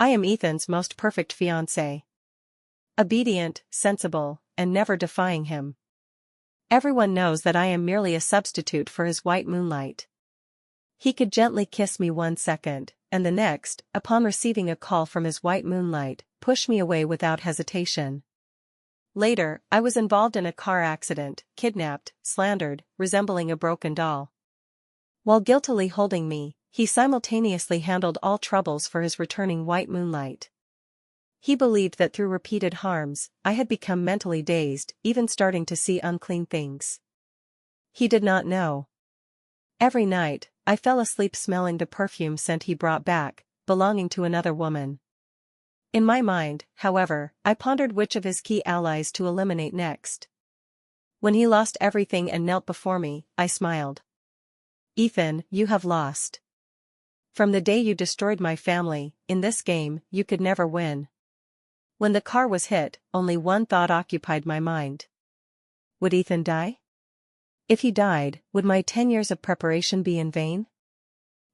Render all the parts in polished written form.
I am Ethan's most perfect fiancée. Obedient, sensible, and never defying him. Everyone knows that I am merely a substitute for his white moonlight. He could gently kiss me 1 second, and the next, upon receiving a call from his white moonlight, push me away without hesitation. Later, I was involved in a car accident, kidnapped, slandered, resembling a broken doll. While guiltily holding me, he simultaneously handled all troubles for his returning white moonlight. He believed that through repeated harms, I had become mentally dazed, even starting to see unclean things. He did not know. Every night, I fell asleep smelling the perfume scent he brought back, belonging to another woman. In my mind, however, I pondered which of his key allies to eliminate next. When he lost everything and knelt before me, I smiled. Ethan, you have lost. From the day you destroyed my family, in this game, you could never win. When the car was hit, only one thought occupied my mind. Would Ethan die? If he died, would my 10 years of preparation be in vain?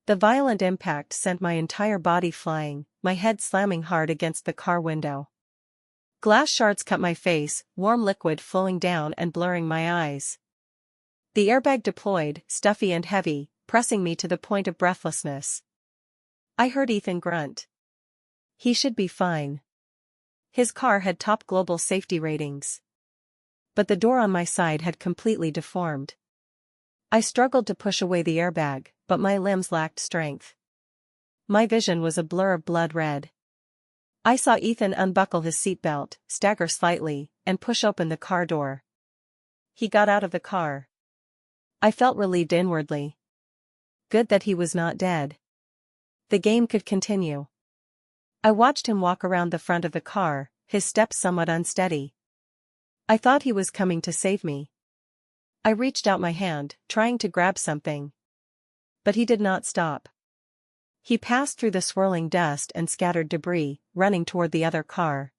The violent impact sent my entire body flying, my head slamming hard against the car window. Glass shards cut my face, warm liquid flowing down and blurring my eyes. The airbag deployed, stuffy and heavy, pressing me to the point of breathlessness. I heard Ethan grunt. He should be fine. His car had top global safety ratings. But the door on my side had completely deformed. I struggled to push away the airbag, but my limbs lacked strength. My vision was a blur of blood red. I saw Ethan unbuckle his seatbelt, stagger slightly, and push open the car door. He got out of the car. I felt relieved inwardly. Good that he was not dead. The game could continue. I watched him walk around the front of the car, his steps somewhat unsteady. I thought he was coming to save me. I reached out my hand, trying to grab something. But he did not stop. He passed through the swirling dust and scattered debris, running toward the other car.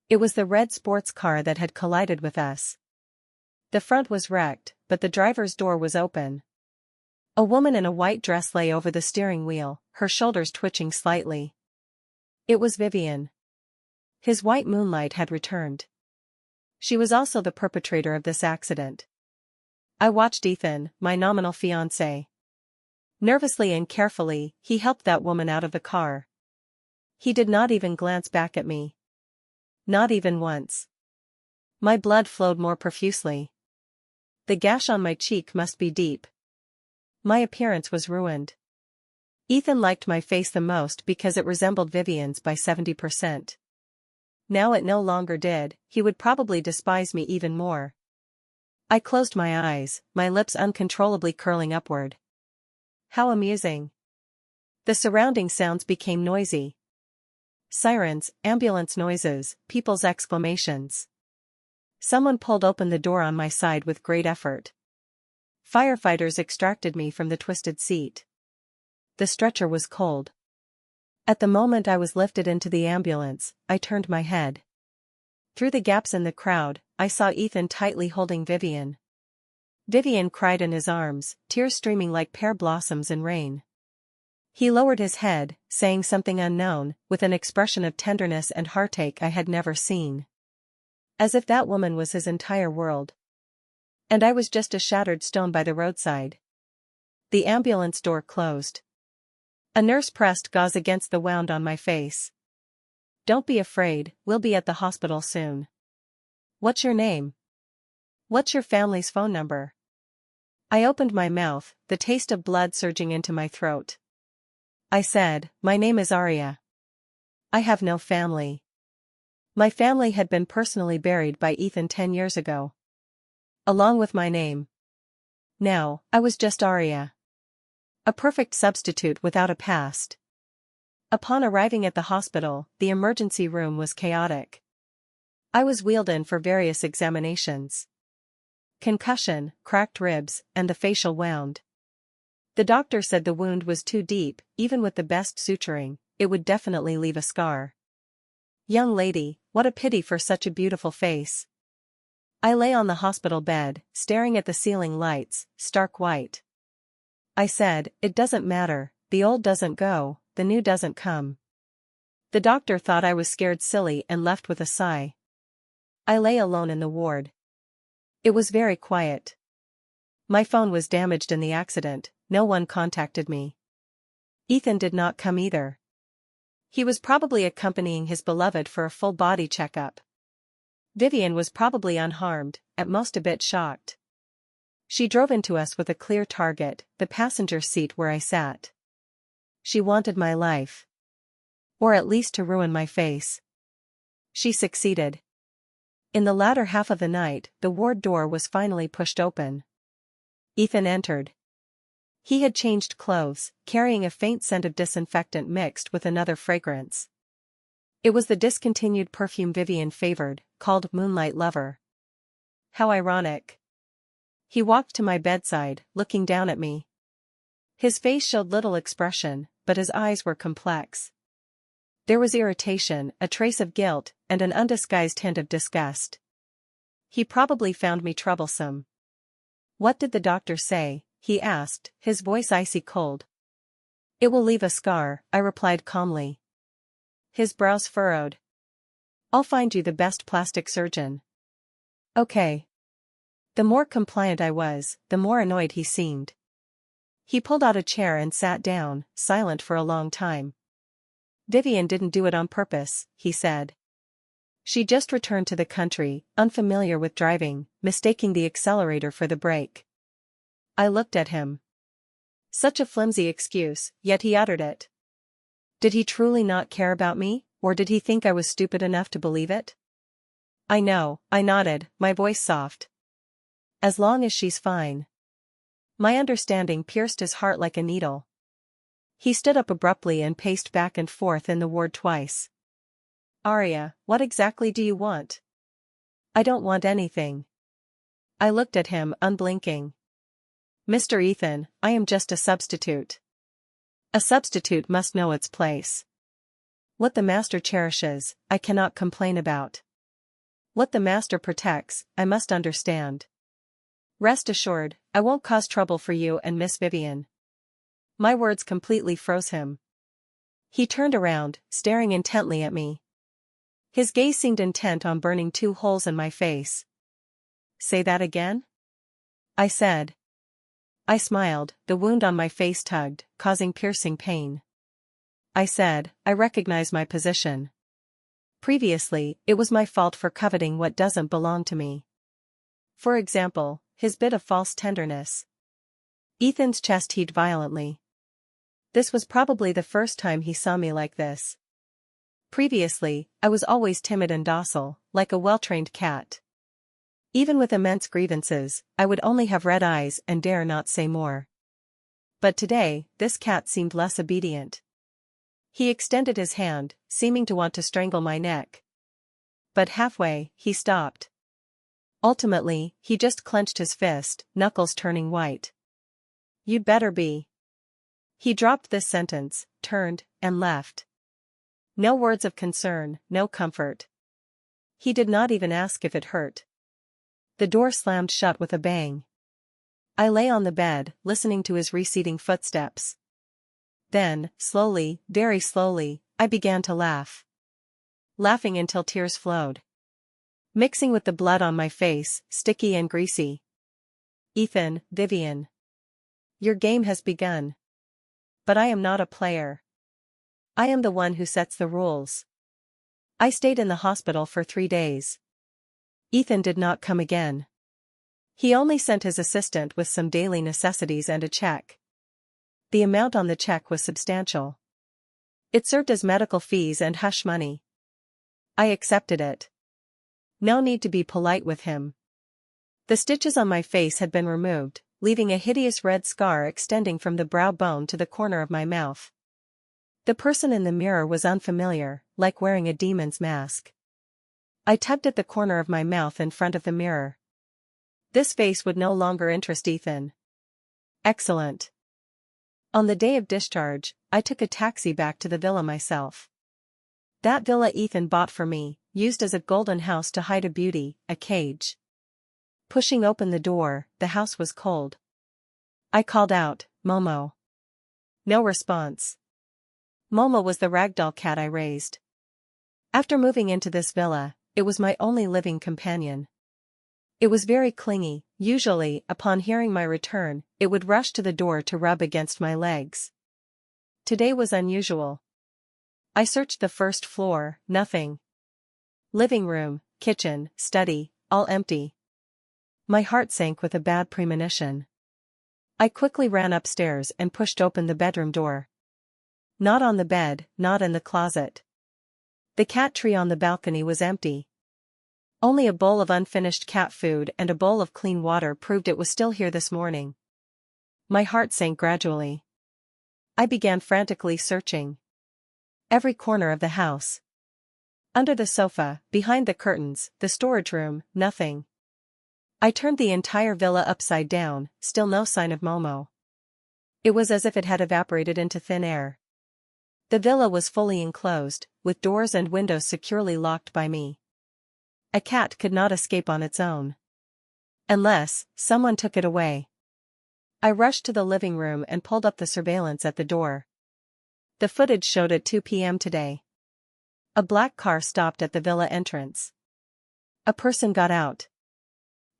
It was the red sports car that had collided with us. The front was wrecked, but the driver's door was open. A woman in a white dress lay over the steering wheel, her shoulders twitching slightly. It was Vivian. His white moonlight had returned. She was also the perpetrator of this accident. I watched Ethan, my nominal fiancé. Nervously and carefully, he helped that woman out of the car. He did not even glance back at me. Not even once. My blood flowed more profusely. The gash on my cheek must be deep. My appearance was ruined. Ethan liked my face the most because it resembled Vivian's by 70%. Now it no longer did, he would probably despise me even more. I closed my eyes, my lips uncontrollably curling upward. How amusing. The surrounding sounds became noisy. Sirens, ambulance noises, people's exclamations. Someone pulled open the door on my side with great effort. Firefighters extracted me from the twisted seat. The stretcher was cold. At the moment I was lifted into the ambulance, I turned my head. Through the gaps in the crowd, I saw Ethan tightly holding Vivian. Vivian cried in his arms, tears streaming like pear blossoms in rain. He lowered his head, saying something unknown, with an expression of tenderness and heartache I had never seen. As if that woman was his entire world. And I was just a shattered stone by the roadside. The ambulance door closed. A nurse pressed gauze against the wound on my face. Don't be afraid, we'll be at the hospital soon. What's your name? What's your family's phone number? I opened my mouth, the taste of blood surging into my throat. I said, my name is Arya. I have no family. My family had been personally buried by Ethan 10 years ago. Along with my name. Now, I was just Arya. A perfect substitute without a past. Upon arriving at the hospital, the emergency room was chaotic. I was wheeled in for various examinations. Concussion, cracked ribs, and the facial wound. The doctor said the wound was too deep, even with the best suturing, it would definitely leave a scar. Young lady, what a pity for such a beautiful face. I lay on the hospital bed, staring at the ceiling lights, stark white. I said, it doesn't matter, the old doesn't go, the new doesn't come. The doctor thought I was scared silly and left with a sigh. I lay alone in the ward. It was very quiet. My phone was damaged in the accident, no one contacted me. Ethan did not come either. He was probably accompanying his beloved for a full body checkup. Vivian was probably unharmed, at most a bit shocked. She drove into us with a clear target, the passenger seat where I sat. She wanted my life. Or at least to ruin my face. She succeeded. In the latter half of the night, the ward door was finally pushed open. Ethan entered. He had changed clothes, carrying a faint scent of disinfectant mixed with another fragrance. It was the discontinued perfume Vivian favored, called Moonlight Lover. How ironic. He walked to my bedside, looking down at me. His face showed little expression, but his eyes were complex. There was irritation, a trace of guilt, and an undisguised hint of disgust. He probably found me troublesome. "What did the doctor say?" he asked, his voice icy cold. "It will leave a scar," I replied calmly. His brows furrowed. "I'll find you the best plastic surgeon." "Okay." The more compliant I was, the more annoyed he seemed. He pulled out a chair and sat down, silent for a long time. "Vivian didn't do it on purpose," he said. "She just returned to the country, unfamiliar with driving, mistaking the accelerator for the brake." I looked at him. Such a flimsy excuse, yet he uttered it. Did he truly not care about me, or did he think I was stupid enough to believe it? "I know," I nodded, my voice soft. "As long as she's fine." My understanding pierced his heart like a needle. He stood up abruptly and paced back and forth in the ward twice. "Arya, what exactly do you want?" "I don't want anything." I looked at him, unblinking. "Mr. Ethan, I am just a substitute." "A substitute must know its place. What the master cherishes, I cannot complain about. What the master protects, I must understand. Rest assured, I won't cause trouble for you and Miss Vivian." My words completely froze him. He turned around, staring intently at me. His gaze seemed intent on burning 2 holes in my face. "Say that again?" I said. I smiled, the wound on my face tugged, causing piercing pain. I said, "I recognize my position. Previously, it was my fault for coveting what doesn't belong to me. For example, his bit of false tenderness." Ethan's chest heaved violently. This was probably the first time he saw me like this. Previously, I was always timid and docile, like a well-trained cat. Even with immense grievances, I would only have red eyes and dare not say more. But today, this cat seemed less obedient. He extended his hand, seeming to want to strangle my neck. But halfway, he stopped. Ultimately, he just clenched his fist, knuckles turning white. "You'd better be." He dropped this sentence, turned, and left. No words of concern, no comfort. He did not even ask if it hurt. The door slammed shut with a bang. I lay on the bed, listening to his receding footsteps. Then, slowly, very slowly, I began to laugh. Laughing until tears flowed. Mixing with the blood on my face, sticky and greasy. "Ethan, Vivian. Your game has begun. But I am not a player. I am the one who sets the rules." I stayed in the hospital for 3 days. Ethan did not come again. He only sent his assistant with some daily necessities and a check. The amount on the check was substantial. It served as medical fees and hush money. I accepted it. No need to be polite with him. The stitches on my face had been removed, leaving a hideous red scar extending from the brow bone to the corner of my mouth. The person in the mirror was unfamiliar, like wearing a demon's mask. I tugged at the corner of my mouth in front of the mirror. This face would no longer interest Ethan. Excellent. On the day of discharge, I took a taxi back to the villa myself. That villa Ethan bought for me, used as a golden house to hide a beauty, a cage. Pushing open the door, the house was cold. I called out, "Momo." No response. Momo was the ragdoll cat I raised. After moving into this villa, it was my only living companion. It was very clingy. Usually, upon hearing my return, it would rush to the door to rub against my legs. Today was unusual. I searched the first floor, nothing. Living room, kitchen, study, all empty. My heart sank with a bad premonition. I quickly ran upstairs and pushed open the bedroom door. Not on the bed, not in the closet. The cat tree on the balcony was empty. Only a bowl of unfinished cat food and a bowl of clean water proved it was still here this morning. My heart sank gradually. I began frantically searching. Every corner of the house. Under the sofa, behind the curtains, the storage room, nothing. I turned the entire villa upside down, still no sign of Momo. It was as if it had evaporated into thin air. The villa was fully enclosed, with doors and windows securely locked by me. A cat could not escape on its own. Unless someone took it away. I rushed to the living room and pulled up the surveillance at the door. The footage showed at 2 p.m. today. A black car stopped at the villa entrance. A person got out.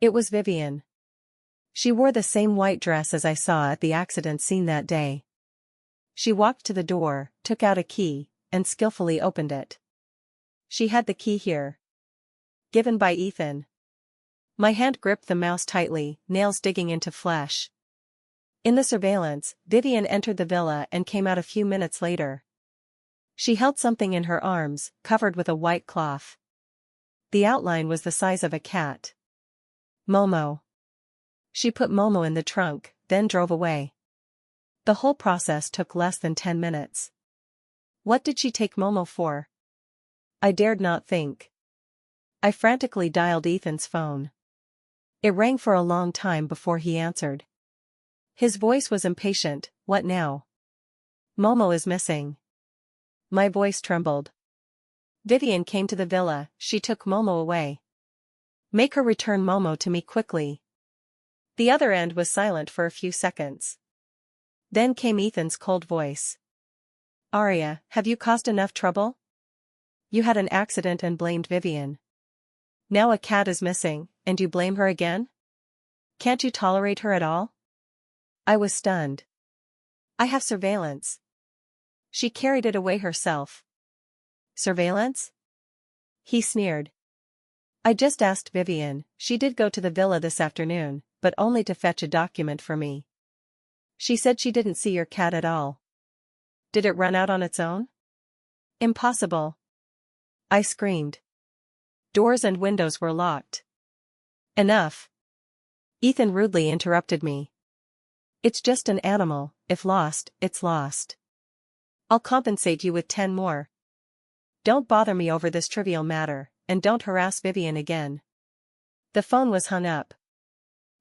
It was Vivian. She wore the same white dress as I saw at the accident scene that day. She walked to the door, took out a key, and skillfully opened it. She had the key here. Given by Ethan. My hand gripped the mouse tightly, nails digging into flesh. In the surveillance, Vivian entered the villa and came out a few minutes later. She held something in her arms, covered with a white cloth. The outline was the size of a cat. Momo. She put Momo in the trunk, then drove away. The whole process took less than 10 minutes. What did she take Momo for? I dared not think. I frantically dialed Ethan's phone. It rang for a long time before he answered. His voice was impatient. What now? Momo is missing. My voice trembled. Vivian came to the villa, she took Momo away. Make her return Momo to me quickly. The other end was silent for a few seconds. Then came Ethan's cold voice. Arya, have you caused enough trouble? You had an accident and blamed Vivian. Now a cat is missing, and you blame her again? Can't you tolerate her at all? I was stunned. I have surveillance. She carried it away herself. Surveillance? He sneered. I just asked Vivian. She did go to the villa this afternoon, but only to fetch a document for me. She said she didn't see your cat at all. Did it run out on its own? Impossible. I screamed. Doors and windows were locked. Enough. Ethan rudely interrupted me. It's just an animal, if lost, it's lost. I'll compensate you with 10 more. Don't bother me over this trivial matter, and don't harass Vivian again. The phone was hung up.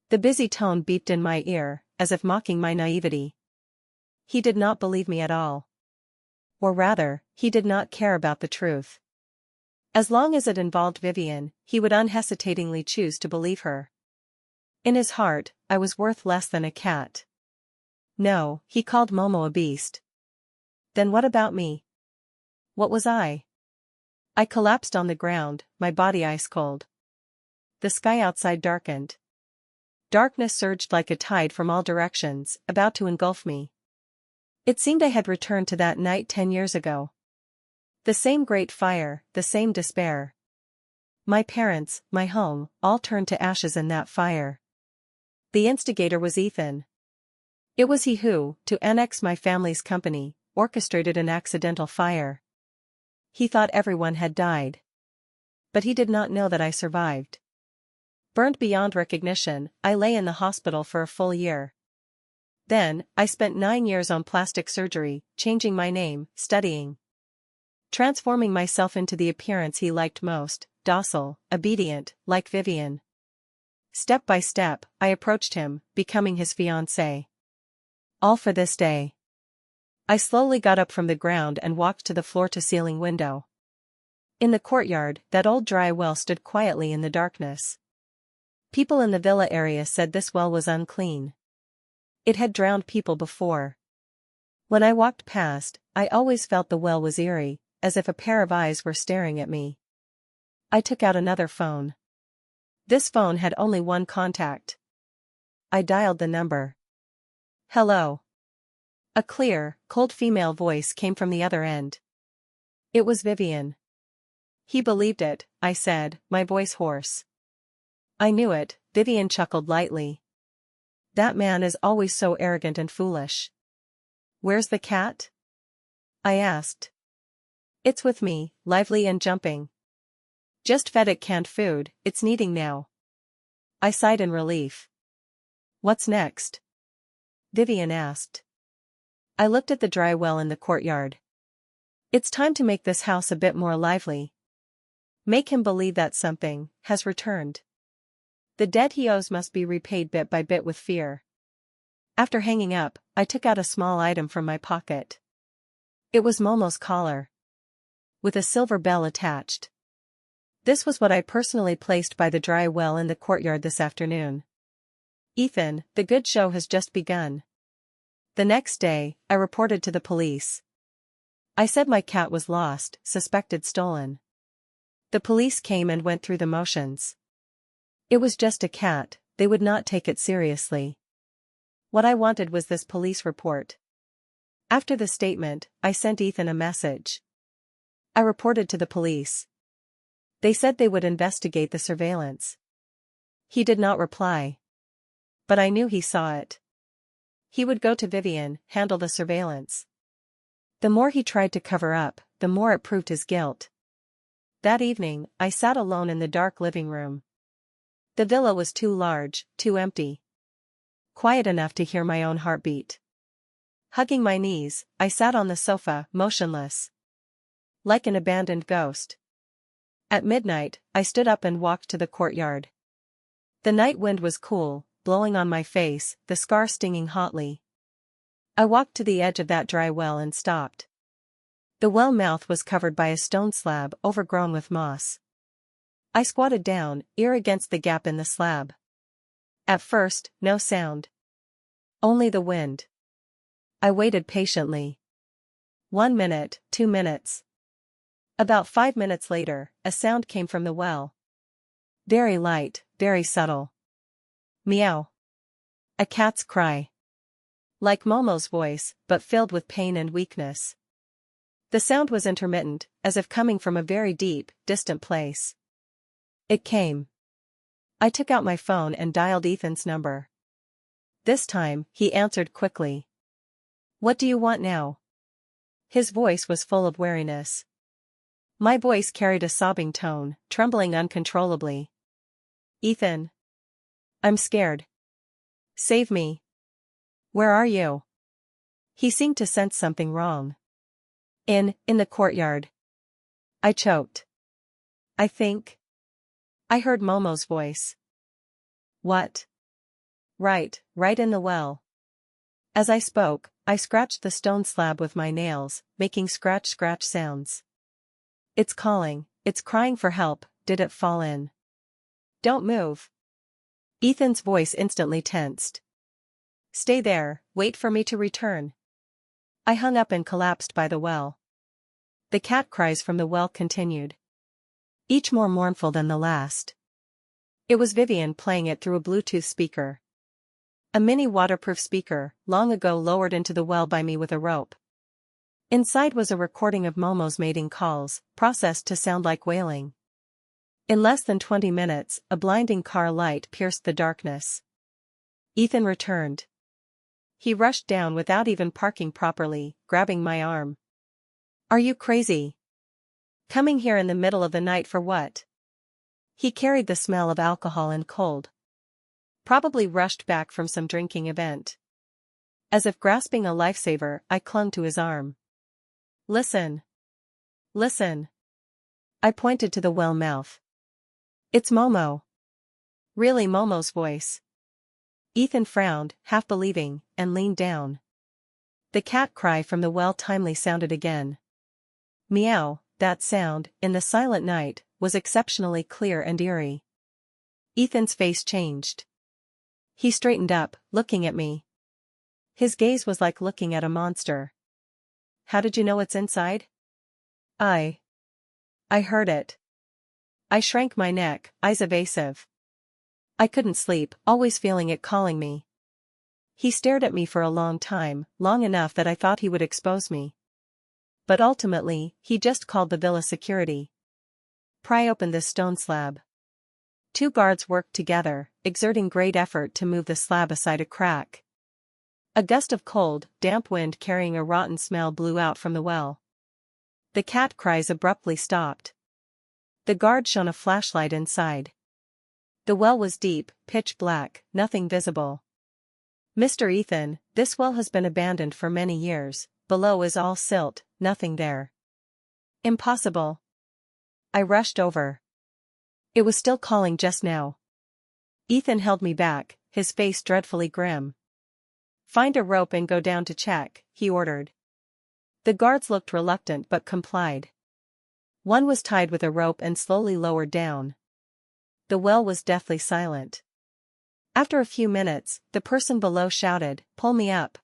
The busy tone beeped in my ear, as if mocking my naivety. He did not believe me at all. Or rather, he did not care about the truth. As long as it involved Vivian, he would unhesitatingly choose to believe her. In his heart, I was worth less than a cat. No, he called Momo a beast. Then what about me? What was I? I collapsed on the ground, my body ice cold. The sky outside darkened. Darkness surged like a tide from all directions, about to engulf me. It seemed I had returned to that night 10 years ago. The same great fire, the same despair. My parents, my home, all turned to ashes in that fire. The instigator was Ethan. It was he who, to annex my family's company, orchestrated an accidental fire. He thought everyone had died. But he did not know that I survived. Burned beyond recognition, I lay in the hospital for a full year. Then, I spent 9 years on plastic surgery, changing my name, studying. Transforming myself into the appearance he liked most, docile, obedient, like Vivian. Step by step, I approached him, becoming his fiancée. All for this day. I slowly got up from the ground and walked to the floor-to-ceiling window. In the courtyard, that old dry well stood quietly in the darkness. People in the villa area said this well was unclean. It had drowned people before. When I walked past, I always felt the well was eerie, as if a pair of eyes were staring at me. I took out another phone. This phone had only one contact. I dialed the number. Hello. A clear, cold female voice came from the other end. It was Vivian. He believed it, I said, my voice hoarse. I knew it, Vivian chuckled lightly. That man is always so arrogant and foolish. Where's the cat? I asked. It's with me, lively and jumping. Just fed it canned food, it's needing now. I sighed in relief. What's next? Vivian asked. I looked at the dry well in the courtyard. It's time to make this house a bit more lively. Make him believe that something has returned. The debt he owes must be repaid bit by bit with fear. After hanging up, I took out a small item from my pocket. It was Momo's collar, with a silver bell attached. This was what I personally placed by the dry well in the courtyard this afternoon. Ethan, the good show has just begun. The next day, I reported to the police. I said my cat was lost, suspected stolen. The police came and went through the motions. It was just a cat, they would not take it seriously. What I wanted was this police report. After the statement, I sent Ethan a message. I reported to the police. They said they would investigate the surveillance. He did not reply. But I knew he saw it. He would go to Vivian, handle the surveillance. The more he tried to cover up, the more it proved his guilt. That evening, I sat alone in the dark living room. The villa was too large, too empty. Quiet enough to hear my own heartbeat. Hugging my knees, I sat on the sofa, motionless. Like an abandoned ghost. At midnight, I stood up and walked to the courtyard. The night wind was cool, blowing on my face, the scar stinging hotly. I walked to the edge of that dry well and stopped. The well mouth was covered by a stone slab overgrown with moss. I squatted down, ear against the gap in the slab. At first, no sound. Only the wind. I waited patiently. 1 minute, 2 minutes. About 5 minutes later, a sound came from the well. Very light, very subtle. Meow. A cat's cry. Like Momo's voice, but filled with pain and weakness. The sound was intermittent, as if coming from a very deep, distant place. It came. I took out my phone and dialed Ethan's number. This time, he answered quickly. What do you want now? His voice was full of weariness. My voice carried a sobbing tone, trembling uncontrollably. Ethan. I'm scared. Save me. Where are you? He seemed to sense something wrong. In the courtyard. I choked. I think. I heard Momo's voice. What? Right in the well. As I spoke, I scratched the stone slab with my nails, making scratch sounds. It's calling, it's crying for help, did it fall in? Don't move. Ethan's voice instantly tensed. Stay there, wait for me to return. I hung up and collapsed by the well. The cat cries from the well continued. Each more mournful than the last. It was Vivian playing it through a Bluetooth speaker. A mini waterproof speaker, long ago lowered into the well by me with a rope. Inside was a recording of Momo's mating calls, processed to sound like wailing. In less than 20 minutes, a blinding car light pierced the darkness. Ethan returned. He rushed down without even parking properly, grabbing my arm. Are you crazy? Coming here in the middle of the night for what? He carried the smell of alcohol and cold. Probably rushed back from some drinking event. As if grasping a lifesaver, I clung to his arm. Listen. Listen. I pointed to the well mouth. It's Momo. Really Momo's voice. Ethan frowned, half believing, and leaned down. The cat cry from the well timely sounded again. Meow, that sound, in the silent night, was exceptionally clear and eerie. Ethan's face changed. He straightened up, looking at me. His gaze was like looking at a monster. how did you know it's inside? I heard it. I shrank my neck, eyes evasive. I couldn't sleep, always feeling it calling me. He stared at me for a long time, long enough that I thought he would expose me. But ultimately, he just called the villa security. Pry open this stone slab. 2 guards worked together, exerting great effort to move the slab aside a crack. A gust of cold, damp wind carrying a rotten smell blew out from the well. The cat cries abruptly stopped. The guard shone a flashlight inside. The well was deep, pitch black, nothing visible. Mr. Ethan, this well has been abandoned for many years, below is all silt, nothing there. Impossible. I rushed over. It was still calling just now. Ethan held me back, his face dreadfully grim. Find a rope and go down to check, he ordered. The guards looked reluctant but complied. One was tied with a rope and slowly lowered down. The well was deathly silent. After a few minutes, the person below shouted, "Pull me up."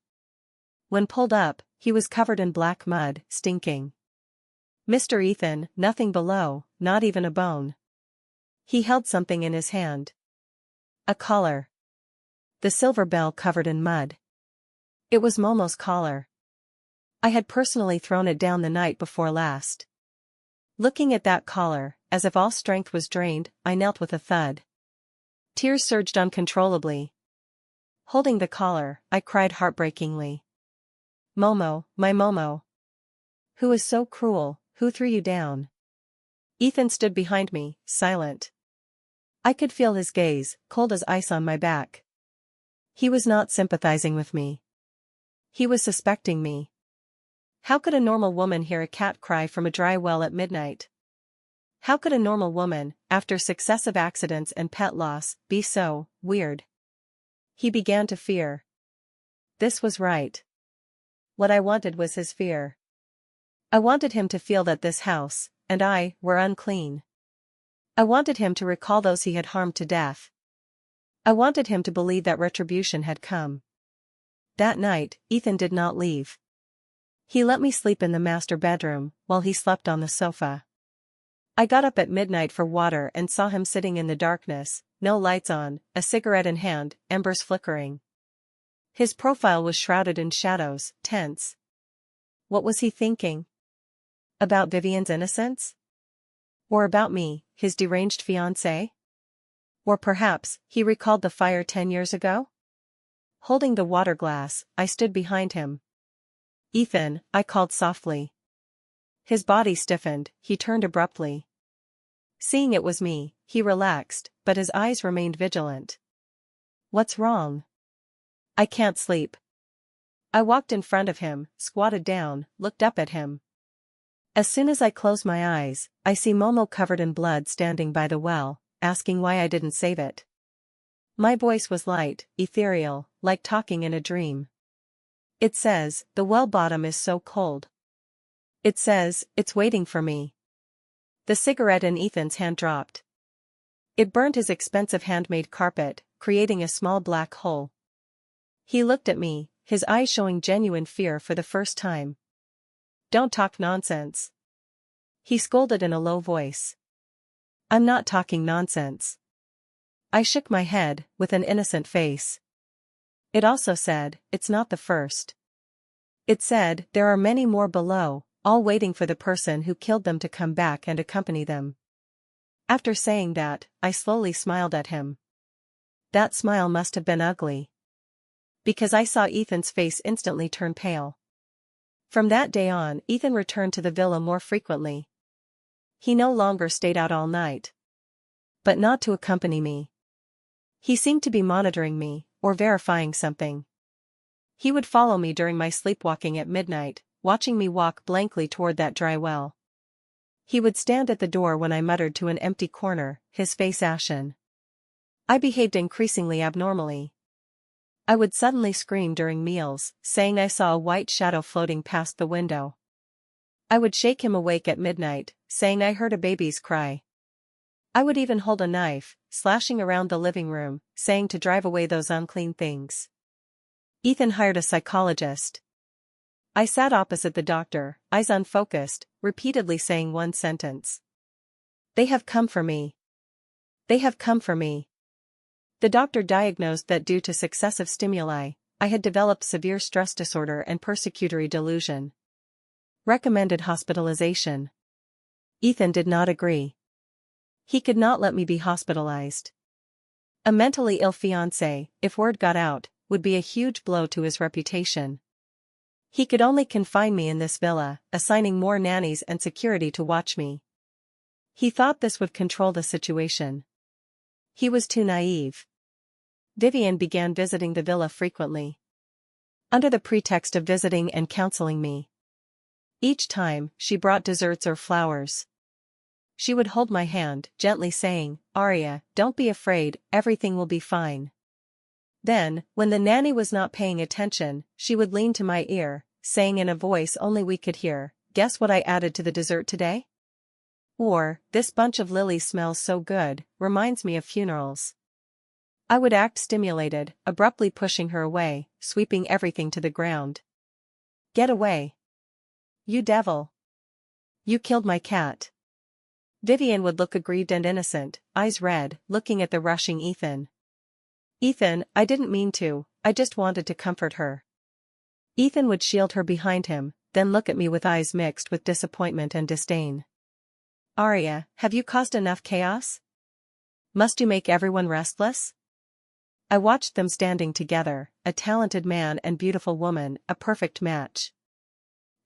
When pulled up, he was covered in black mud, stinking. Mr. Ethan, nothing below, not even a bone. He held something in his hand. A collar. The silver bell covered in mud. It was Momo's collar. I had personally thrown it down the night before last. Looking at that collar, as if all strength was drained, I knelt with a thud. Tears surged uncontrollably. Holding the collar, I cried heartbreakingly. Momo, my Momo. Who is so cruel, who threw you down? Ethan stood behind me, silent. I could feel his gaze, cold as ice on my back. He was not sympathizing with me. He was suspecting me. How could a normal woman hear a cat cry from a dry well at midnight? How could a normal woman, after successive accidents and pet loss, be so weird? He began to fear. This was right. What I wanted was his fear. I wanted him to feel that this house, and I, were unclean. I wanted him to recall those he had harmed to death. I wanted him to believe that retribution had come. That night, Ethan did not leave. He let me sleep in the master bedroom, while he slept on the sofa. I got up at midnight for water and saw him sitting in the darkness, no lights on, a cigarette in hand, embers flickering. His profile was shrouded in shadows, tense. What was he thinking? About Vivian's innocence? Or about me, his deranged fiancée? Or perhaps, he recalled the fire 10 years ago? Holding the water glass, I stood behind him. Ethan, I called softly. His body stiffened, he turned abruptly. Seeing it was me, he relaxed, but his eyes remained vigilant. What's wrong? I can't sleep. I walked in front of him, squatted down, looked up at him. As soon as I close my eyes, I see Momo covered in blood standing by the well, asking why I didn't save it. My voice was light, ethereal, like talking in a dream. It says, the well bottom is so cold. It says, it's waiting for me. The cigarette in Ethan's hand dropped. It burned his expensive handmade carpet, creating a small black hole. He looked at me, his eyes showing genuine fear for the first time. Don't talk nonsense. He scolded in a low voice. I'm not talking nonsense. I shook my head, with an innocent face. It also said, it's not the first. It said, there are many more below, all waiting for the person who killed them to come back and accompany them. After saying that, I slowly smiled at him. That smile must have been ugly. Because I saw Ethan's face instantly turn pale. From that day on, Ethan returned to the villa more frequently. He no longer stayed out all night. But not to accompany me. He seemed to be monitoring me, or verifying something. He would follow me during my sleepwalking at midnight, watching me walk blankly toward that dry well. He would stand at the door when I muttered to an empty corner, his face ashen. I behaved increasingly abnormally. I would suddenly scream during meals, saying I saw a white shadow floating past the window. I would shake him awake at midnight, saying I heard a baby's cry. I would even hold a knife, slashing around the living room, saying to drive away those unclean things. Ethan hired a psychologist. I sat opposite the doctor, eyes unfocused, repeatedly saying one sentence. They have come for me. They have come for me. The doctor diagnosed that due to successive stimuli, I had developed severe stress disorder and persecutory delusion. Recommended hospitalization. Ethan did not agree. He could not let me be hospitalized. A mentally ill fiancé, if word got out, would be a huge blow to his reputation. He could only confine me in this villa, assigning more nannies and security to watch me. He thought this would control the situation. He was too naive. Vivian began visiting the villa frequently, under the pretext of visiting and counseling me. Each time, she brought desserts or flowers. She would hold my hand, gently saying, "Aria, don't be afraid, everything will be fine." Then, when the nanny was not paying attention, she would lean to my ear, saying in a voice only we could hear, "Guess what I added to the dessert today?" Or, "This bunch of lilies smells so good, reminds me of funerals." I would act stimulated, abruptly pushing her away, sweeping everything to the ground. "Get away. You devil. You killed my cat." Vivian would look aggrieved and innocent, eyes red, looking at the rushing Ethan. "Ethan, I didn't mean to, I just wanted to comfort her." Ethan would shield her behind him, then look at me with eyes mixed with disappointment and disdain. "Aria, have you caused enough chaos? Must you make everyone restless?" I watched them standing together, a talented man and beautiful woman, a perfect match.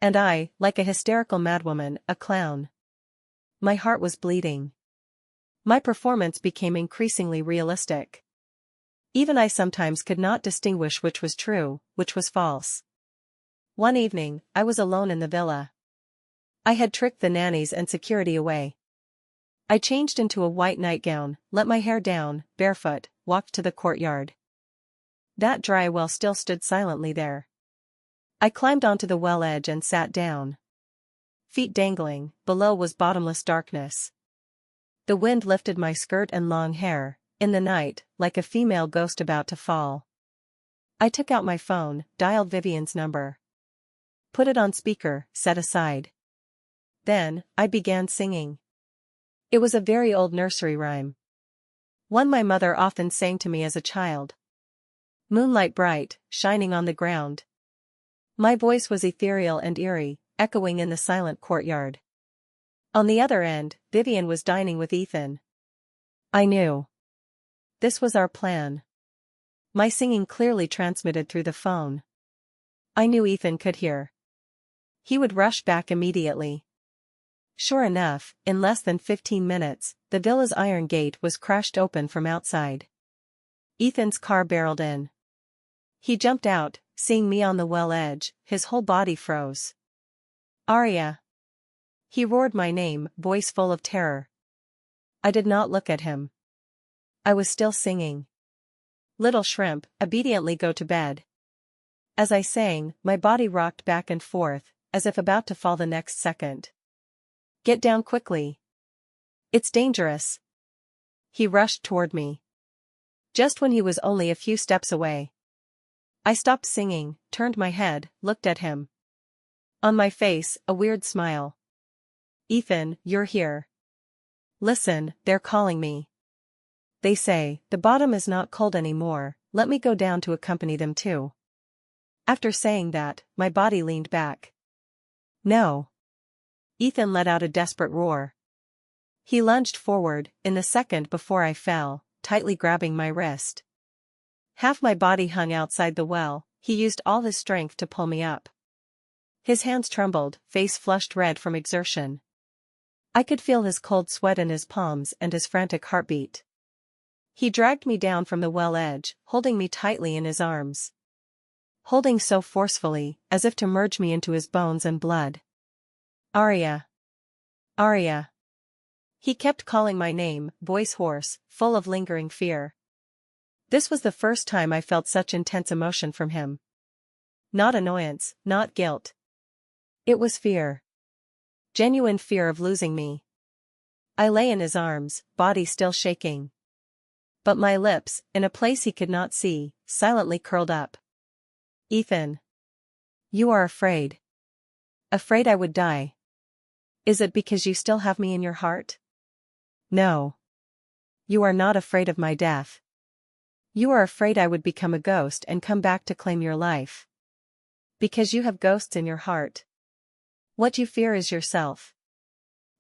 And I, like a hysterical madwoman, a clown. My heart was bleeding. My performance became increasingly realistic. Even I sometimes could not distinguish which was true, which was false. One evening, I was alone in the villa. I had tricked the nannies and security away. I changed into a white nightgown, let my hair down, barefoot, walked to the courtyard. That dry well still stood silently there. I climbed onto the well edge and sat down. Feet dangling, below was bottomless darkness. The wind lifted my skirt and long hair, in the night, like a female ghost about to fall. I took out my phone, dialed Vivian's number. Put it on speaker, set aside. Then, I began singing. It was a very old nursery rhyme. One my mother often sang to me as a child. Moonlight bright, shining on the ground. My voice was ethereal and eerie, echoing in the silent courtyard. On the other end, Vivian was dining with Ethan. I knew. This was our plan. My singing clearly transmitted through the phone. I knew Ethan could hear. He would rush back immediately. Sure enough, in less than 15 minutes, the villa's iron gate was crashed open from outside. Ethan's car barreled in. He jumped out, seeing me on the well edge, his whole body froze. "Aria!" He roared my name, voice full of terror. I did not look at him. I was still singing. "Little shrimp, obediently go to bed." As I sang, my body rocked back and forth, as if about to fall the next second. "Get down quickly. It's dangerous." He rushed toward me. Just when he was only a few steps away. I stopped singing, turned my head, looked at him. On my face, a weird smile. "Ethan, you're here. Listen, they're calling me. They say, the bottom is not cold anymore, let me go down to accompany them too." After saying that, my body leaned back. "No." Ethan let out a desperate roar. He lunged forward, in the second before I fell, tightly grabbing my wrist. Half my body hung outside the well, he used all his strength to pull me up. His hands trembled, face flushed red from exertion. I could feel his cold sweat in his palms and his frantic heartbeat. He dragged me down from the well edge, holding me tightly in his arms. Holding so forcefully, as if to merge me into his bones and blood. "Aria! Aria!" He kept calling my name, voice hoarse, full of lingering fear. This was the first time I felt such intense emotion from him. Not annoyance, not guilt. It was fear. Genuine fear of losing me. I lay in his arms, body still shaking. But my lips, in a place he could not see, silently curled up. "Ethan. You are afraid. Afraid I would die. Is it because you still have me in your heart? No. You are not afraid of my death. You are afraid I would become a ghost and come back to claim your life. Because you have ghosts in your heart. What you fear is yourself.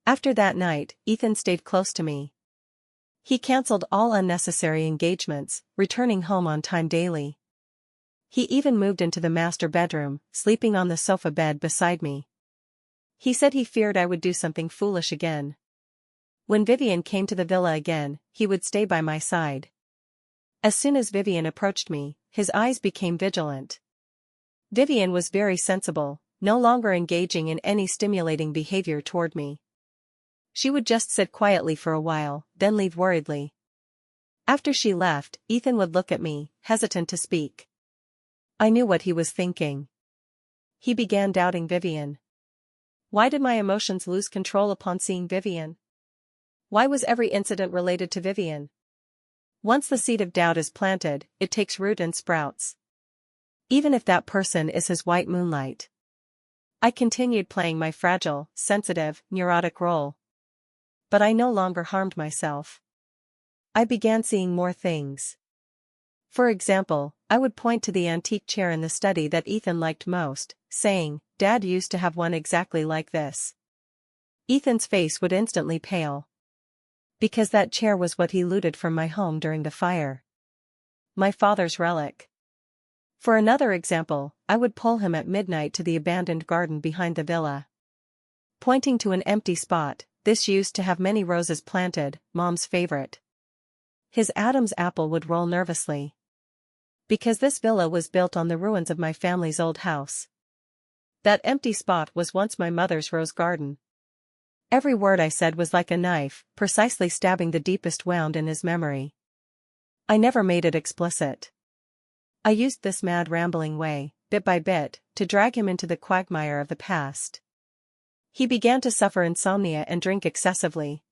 After that night, Ethan stayed close to me. He cancelled all unnecessary engagements, returning home on time daily. He even moved into the master bedroom, sleeping on the sofa bed beside me. He said he feared I would do something foolish again. When Vivian came to the villa again, he would stay by my side. As soon as Vivian approached me, his eyes became vigilant. Vivian was very sensible, no longer engaging in any stimulating behavior toward me. She would just sit quietly for a while, then leave worriedly. After she left, Ethan would look at me, hesitant to speak. I knew what he was thinking. He began doubting Vivian. Why did my emotions lose control upon seeing Vivian? Why was every incident related to Vivian? Once the seed of doubt is planted, it takes root and sprouts. Even if that person is his white moonlight. I continued playing my fragile, sensitive, neurotic role. But I no longer harmed myself. I began seeing more things. For example, I would point to the antique chair in the study that Ethan liked most, saying, "Dad used to have one exactly like this." Ethan's face would instantly pale. Because that chair was what he looted from my home during the fire. My father's relic. For another example, I would pull him at midnight to the abandoned garden behind the villa. Pointing to an empty spot, this used to have many roses planted, Mom's favorite. His Adam's apple would roll nervously. Because this villa was built on the ruins of my family's old house. That empty spot was once my mother's rose garden. Every word I said was like a knife, precisely stabbing the deepest wound in his memory. I never made it explicit. I used this mad rambling way, bit by bit, to drag him into the quagmire of the past. He began to suffer insomnia and drink excessively.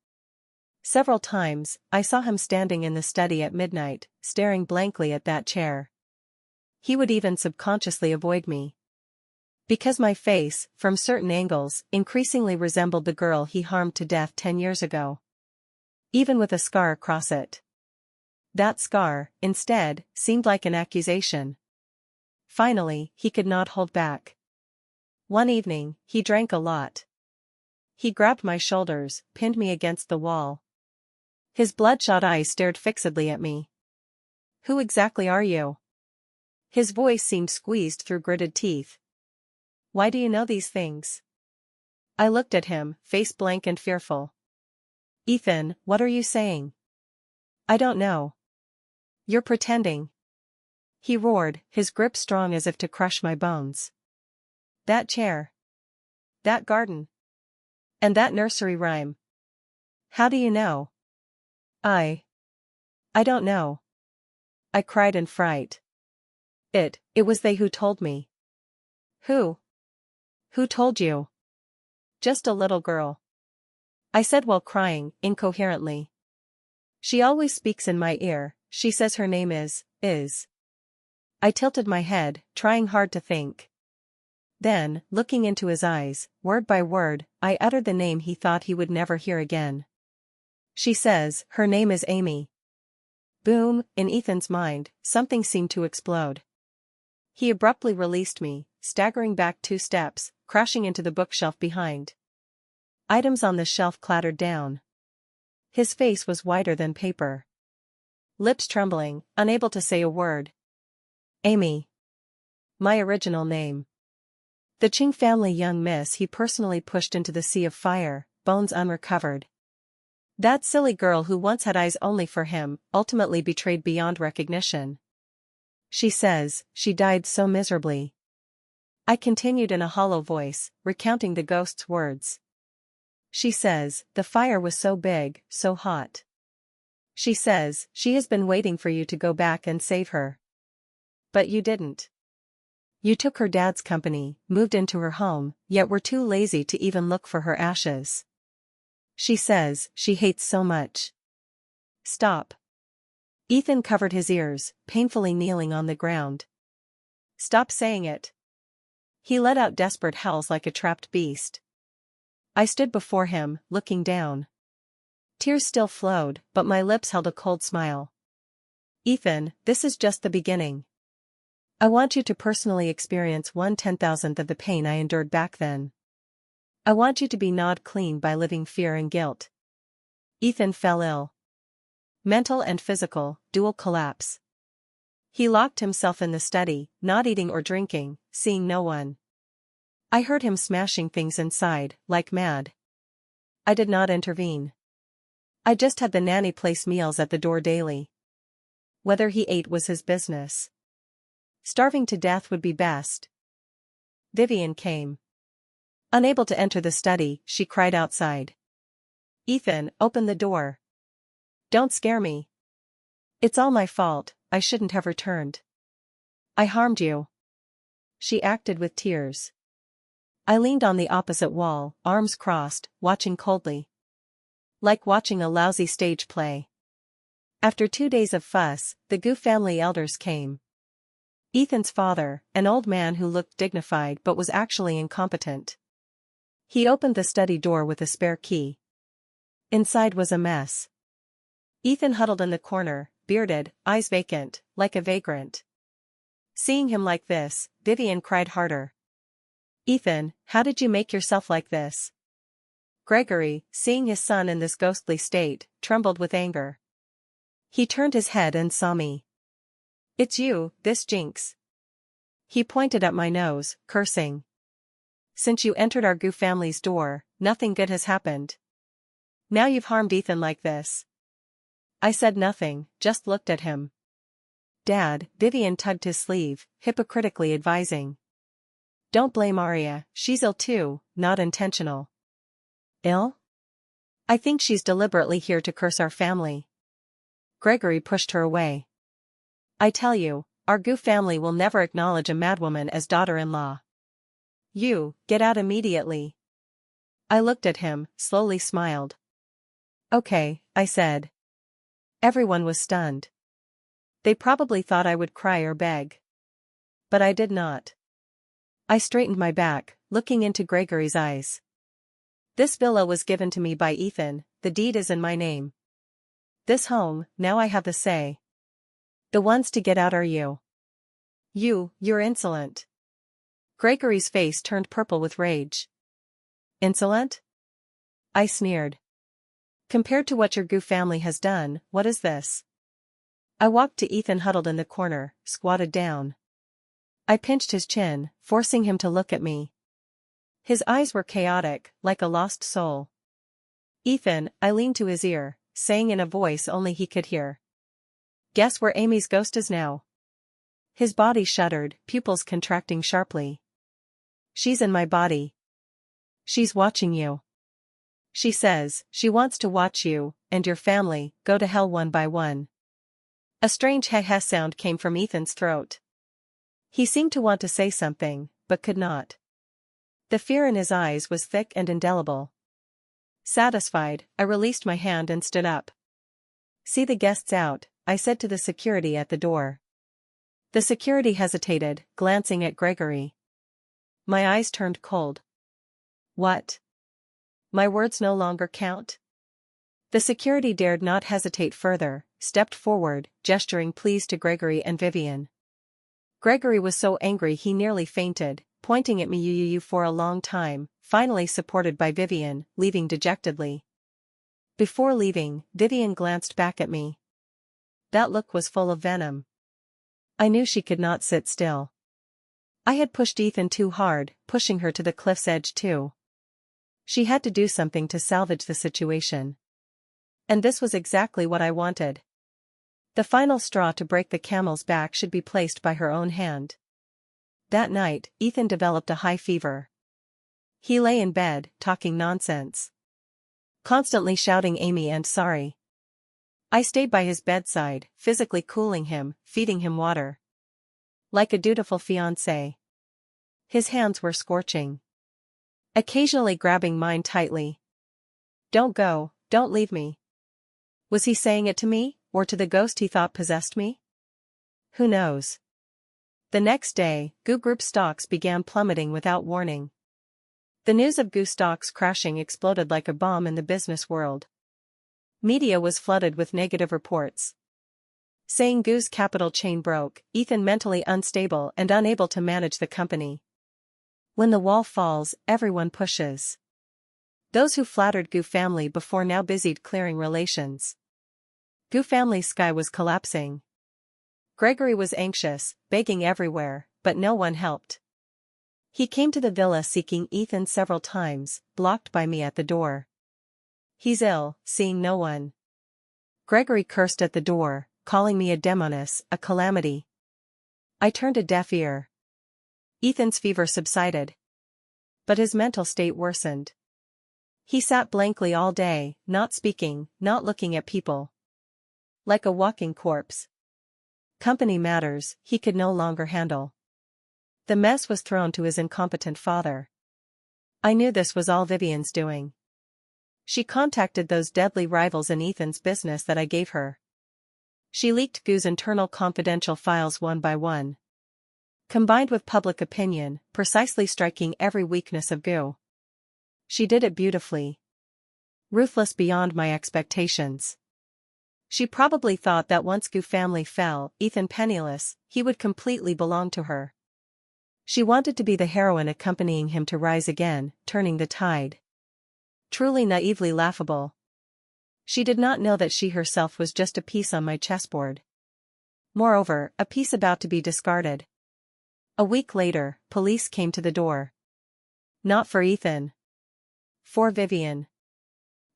Several times, I saw him standing in the study at midnight, staring blankly at that chair. He would even subconsciously avoid me. Because my face, from certain angles, increasingly resembled the girl he harmed to death 10 years ago. Even with a scar across it. That scar, instead, seemed like an accusation. Finally, he could not hold back. One evening, he drank a lot. He grabbed my shoulders, pinned me against the wall. His bloodshot eyes stared fixedly at me. "Who exactly are you?" His voice seemed squeezed through gritted teeth. "Why do you know these things?" I looked at him, face blank and fearful. "Ethan, what are you saying?" "I don't know." "You're pretending." He roared, his grip strong as if to crush my bones. "That chair. That garden. And that nursery rhyme. How do you know?" I don't know." I cried in fright. It was they who told me." "Who? Who told you?" "Just a little girl." I said while crying, incoherently. "She always speaks in my ear, she says her name is. I tilted my head, trying hard to think. Then, looking into his eyes, word by word, I uttered the name he thought he would never hear again. "She says, her name is Amy." Boom, in Ethan's mind, something seemed to explode. He abruptly released me, staggering back 2 steps, crashing into the bookshelf behind. Items on the shelf clattered down. His face was whiter than paper. Lips trembling, unable to say a word. Amy. My original name. The Ching family young miss he personally pushed into the sea of fire, bones unrecovered. That silly girl who once had eyes only for him, ultimately betrayed beyond recognition. She says, she died so miserably. I continued in a hollow voice, recounting the ghost's words. She says, the fire was so big, so hot. She says, she has been waiting for you to go back and save her. But you didn't. You took her dad's company, moved into her home, yet were too lazy to even look for her ashes. She says, she hates so much. Stop. Ethan covered his ears, painfully kneeling on the ground. Stop saying it. He let out desperate howls like a trapped beast. I stood before him, looking down. Tears still flowed, but my lips held a cold smile. Ethan, this is just the beginning. I want you to personally experience 1/10,000th of the pain I endured back then. I want you to be gnawed clean by living fear and guilt. Ethan fell ill. Mental and physical, dual collapse. He locked himself in the study, not eating or drinking, seeing no one. I heard him smashing things inside, like mad. I did not intervene. I just had the nanny place meals at the door daily. Whether he ate was his business. Starving to death would be best. Vivian came. Unable to enter the study, she cried outside. Ethan, open the door. Don't scare me. It's all my fault, I shouldn't have returned. I harmed you. She acted with tears. I leaned on the opposite wall, arms crossed, watching coldly. Like watching a lousy stage play. After 2 days of fuss, the Gu family elders came. Ethan's father, an old man who looked dignified but was actually incompetent. He opened the study door with a spare key. Inside was a mess. Ethan huddled in the corner, bearded, eyes vacant, like a vagrant. Seeing him like this, Vivian cried harder. Ethan, how did you make yourself like this? Gregory, seeing his son in this ghostly state, trembled with anger. He turned his head and saw me. It's you, this jinx. He pointed at my nose, cursing. Since you entered our Gu family's door, nothing good has happened. Now you've harmed Ethan like this. I said nothing, just looked at him. Dad, Vivian tugged his sleeve, hypocritically advising. Don't blame Arya, she's ill too, not intentional. Ill? I think she's deliberately here to curse our family. Gregory pushed her away. I tell you, our Gu family will never acknowledge a madwoman as daughter-in-law. You, get out immediately. I looked at him, slowly smiled. Okay, I said. Everyone was stunned. They probably thought I would cry or beg. But I did not. I straightened my back, looking into Gregory's eyes. This villa was given to me by Ethan, the deed is in my name. This home, now I have the say. The ones to get out are you. You're insolent. Gregory's face turned purple with rage. Insolent? I sneered. Compared to what your Gu family has done, what is this? I walked to Ethan huddled in the corner, squatted down. I pinched his chin, forcing him to look at me. His eyes were chaotic, like a lost soul. Ethan, I leaned to his ear, saying in a voice only he could hear. Guess where Amy's ghost is now? His body shuddered, pupils contracting sharply. She's in my body. She's watching you. She says, she wants to watch you, and your family, go to hell one by one. A strange heh-heh sound came from Ethan's throat. He seemed to want to say something, but could not. The fear in his eyes was thick and indelible. Satisfied, I released my hand and stood up. See the guests out, I said to the security at the door. The security hesitated, glancing at Gregory. My eyes turned cold. What? My words no longer count? The security dared not hesitate further, stepped forward, gesturing please to Gregory and Vivian. Gregory was so angry he nearly fainted, pointing at me you for a long time, finally supported by Vivian, leaving dejectedly. Before leaving, Vivian glanced back at me. That look was full of venom. I knew she could not sit still. I had pushed Ethan too hard, pushing her to the cliff's edge too. She had to do something to salvage the situation. And this was exactly what I wanted. The final straw to break the camel's back should be placed by her own hand. That night, Ethan developed a high fever. He lay in bed, talking nonsense. Constantly shouting Amy and sorry. I stayed by his bedside, physically cooling him, feeding him water. Like a dutiful fiancé. His hands were scorching. Occasionally grabbing mine tightly. Don't go, don't leave me. Was he saying it to me, or to the ghost he thought possessed me? Who knows? The next day, Goo Group stocks began plummeting without warning. The news of Goo stocks crashing exploded like a bomb in the business world. Media was flooded with negative reports, saying Goo's capital chain broke, Ethan mentally unstable and unable to manage the company. When the wall falls, everyone pushes. Those who flattered Goo family before now busied clearing relations. Goo family's sky was collapsing. Gregory was anxious, begging everywhere, but no one helped. He came to the villa seeking Ethan several times, blocked by me at the door. He's ill, seeing no one. Gregory cursed at the door, calling me a demoness, a calamity. I turned a deaf ear. Ethan's fever subsided, but his mental state worsened. He sat blankly all day, not speaking, not looking at people. Like a walking corpse. Company matters, he could no longer handle. The mess was thrown to his incompetent father. I knew this was all Vivian's doing. She contacted those deadly rivals in Ethan's business that I gave her. She leaked Goo's internal confidential files one by one. Combined with public opinion, precisely striking every weakness of Goo. She did it beautifully. Ruthless beyond my expectations. She probably thought that once Goo family fell, Ethan penniless, he would completely belong to her. She wanted to be the heroine accompanying him to rise again, turning the tide. Truly naively laughable. She did not know that she herself was just a piece on my chessboard. Moreover, a piece about to be discarded. A week later, police came to the door. Not for Ethan. For Vivian.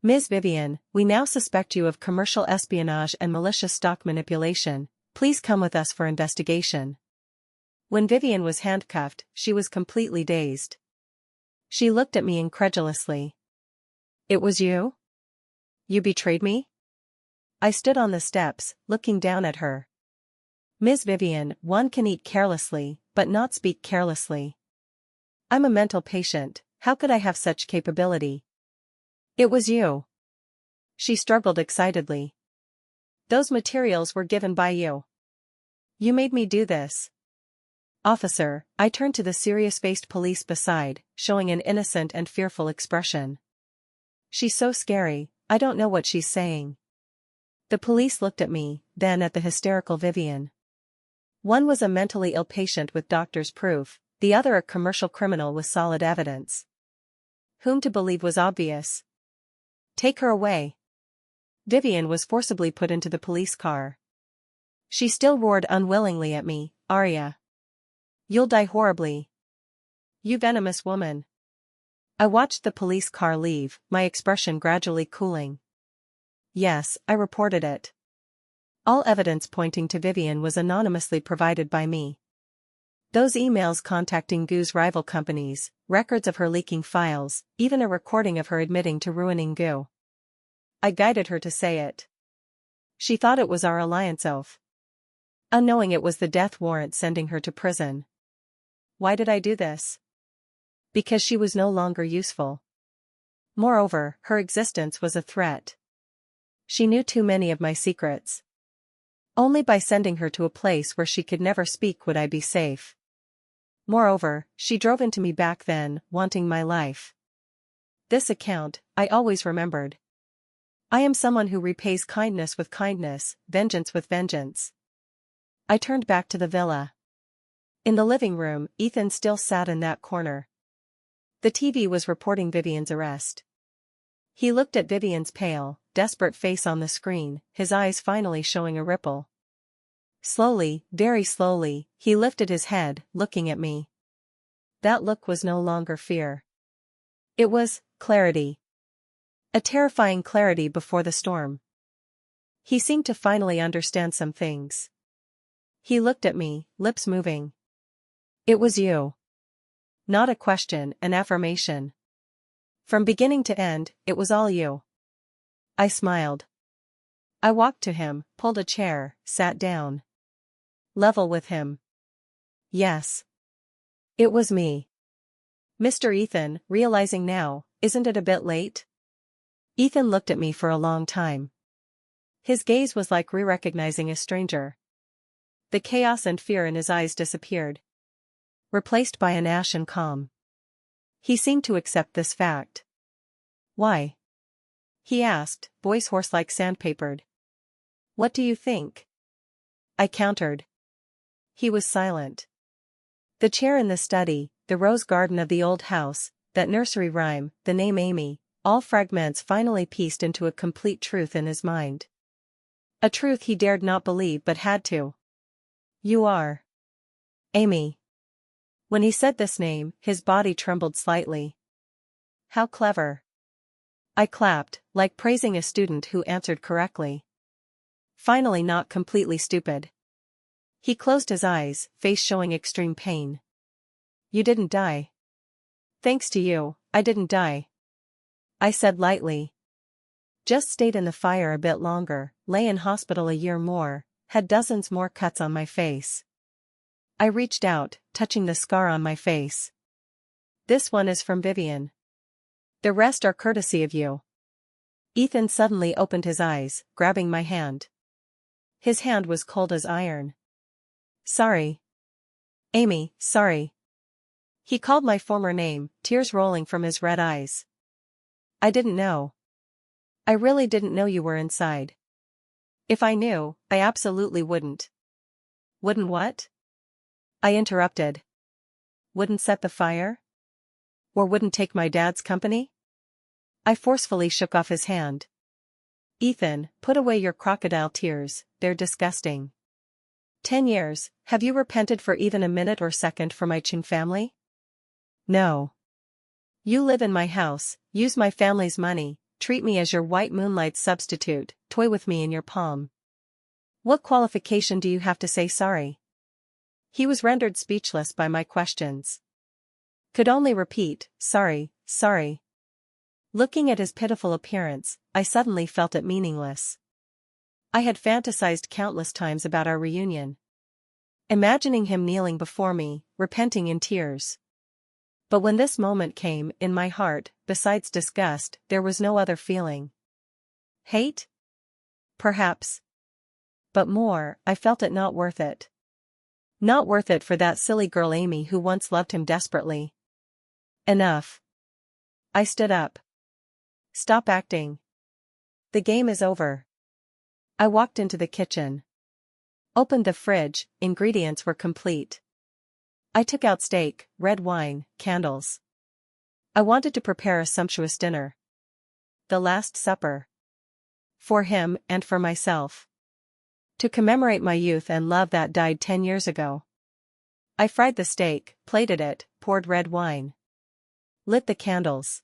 Ms. Vivian, we now suspect you of commercial espionage and malicious stock manipulation. Please come with us for investigation. When Vivian was handcuffed, she was completely dazed. She looked at me incredulously. It was you? You betrayed me? I stood on the steps, looking down at her. Ms. Vivian, one can eat carelessly, but not speak carelessly. I'm a mental patient, how could I have such capability? It was you. She struggled excitedly. Those materials were given by you. You made me do this. Officer, I turned to the serious-faced police beside, showing an innocent and fearful expression. She's so scary, I don't know what she's saying. The police looked at me, then at the hysterical Vivian. One was a mentally ill patient with doctor's proof, the other a commercial criminal with solid evidence. Whom to believe was obvious. Take her away. Vivian was forcibly put into the police car. She still roared unwillingly at me, Arya. You'll die horribly. You venomous woman. I watched the police car leave, my expression gradually cooling. Yes, I reported it. All evidence pointing to Vivian was anonymously provided by me. Those emails contacting Goo's rival companies, records of her leaking files, even a recording of her admitting to ruining Goo. I guided her to say it. She thought it was our alliance oath. Unknowing it was the death warrant sending her to prison. Why did I do this? Because she was no longer useful. Moreover, her existence was a threat. She knew too many of my secrets. Only by sending her to a place where she could never speak would I be safe. Moreover, she drove into me back then, wanting my life. This account, I always remembered. I am someone who repays kindness with kindness, vengeance with vengeance. I turned back to the villa. In the living room, Ethan still sat in that corner. The TV was reporting Vivian's arrest. He looked at Vivian's pale, desperate face on the screen, his eyes finally showing a ripple. Slowly, very slowly, he lifted his head, looking at me. That look was no longer fear. It was clarity. A terrifying clarity before the storm. He seemed to finally understand some things. He looked at me, lips moving. It was you. Not a question, an affirmation. From beginning to end, it was all you. I smiled. I walked to him, pulled a chair, sat down. Level with him. Yes. It was me. Mr. Ethan, realizing now, isn't it a bit late? Ethan looked at me for a long time. His gaze was like re-recognizing a stranger. The chaos and fear in his eyes disappeared, replaced by an ashen calm. He seemed to accept this fact. "Why?" he asked, voice hoarse like sandpapered. "What do you think?" I countered. He was silent. The chair in the study, the rose garden of the old house, that nursery rhyme, the name Amy, all fragments finally pieced into a complete truth in his mind. A truth he dared not believe but had to. "You are Amy." When he said this name, his body trembled slightly. "How clever." I clapped, like praising a student who answered correctly. Finally, not completely stupid. He closed his eyes, face showing extreme pain. "You didn't die." "Thanks to you, I didn't die," I said lightly. "Just stayed in the fire a bit longer, lay in hospital a year more, had dozens more cuts on my face." I reached out, touching the scar on my face. "This one is from Vivian. The rest are courtesy of you." Ethan suddenly opened his eyes, grabbing my hand. His hand was cold as iron. "Sorry. Amy, sorry." He called my former name, tears rolling from his red eyes. "I didn't know. I really didn't know you were inside. If I knew, I absolutely wouldn't." "Wouldn't what?" I interrupted. "Wouldn't set the fire? Or wouldn't take my dad's company?" I forcefully shook off his hand. "Ethan, put away your crocodile tears, they're disgusting. 10 years, have you repented for even a minute or second for my Ching family?" "No. You live in my house, use my family's money, treat me as your white moonlight substitute, toy with me in your palm. What qualification do you have to say sorry?" He was rendered speechless by my questions. Could only repeat, "Sorry, sorry." Looking at his pitiful appearance, I suddenly felt it meaningless. I had fantasized countless times about our reunion, imagining him kneeling before me, repenting in tears. But when this moment came, in my heart, besides disgust, there was no other feeling. Hate? Perhaps. But more, I felt it not worth it. Not worth it for that silly girl Amy who once loved him desperately. Enough. I stood up. "Stop acting. The game is over." I walked into the kitchen. Opened the fridge, ingredients were complete. I took out steak, red wine, candles. I wanted to prepare a sumptuous dinner. The Last Supper. For him and for myself. To commemorate my youth and love that died 10 years ago. I fried the steak, plated it, poured red wine. Lit the candles.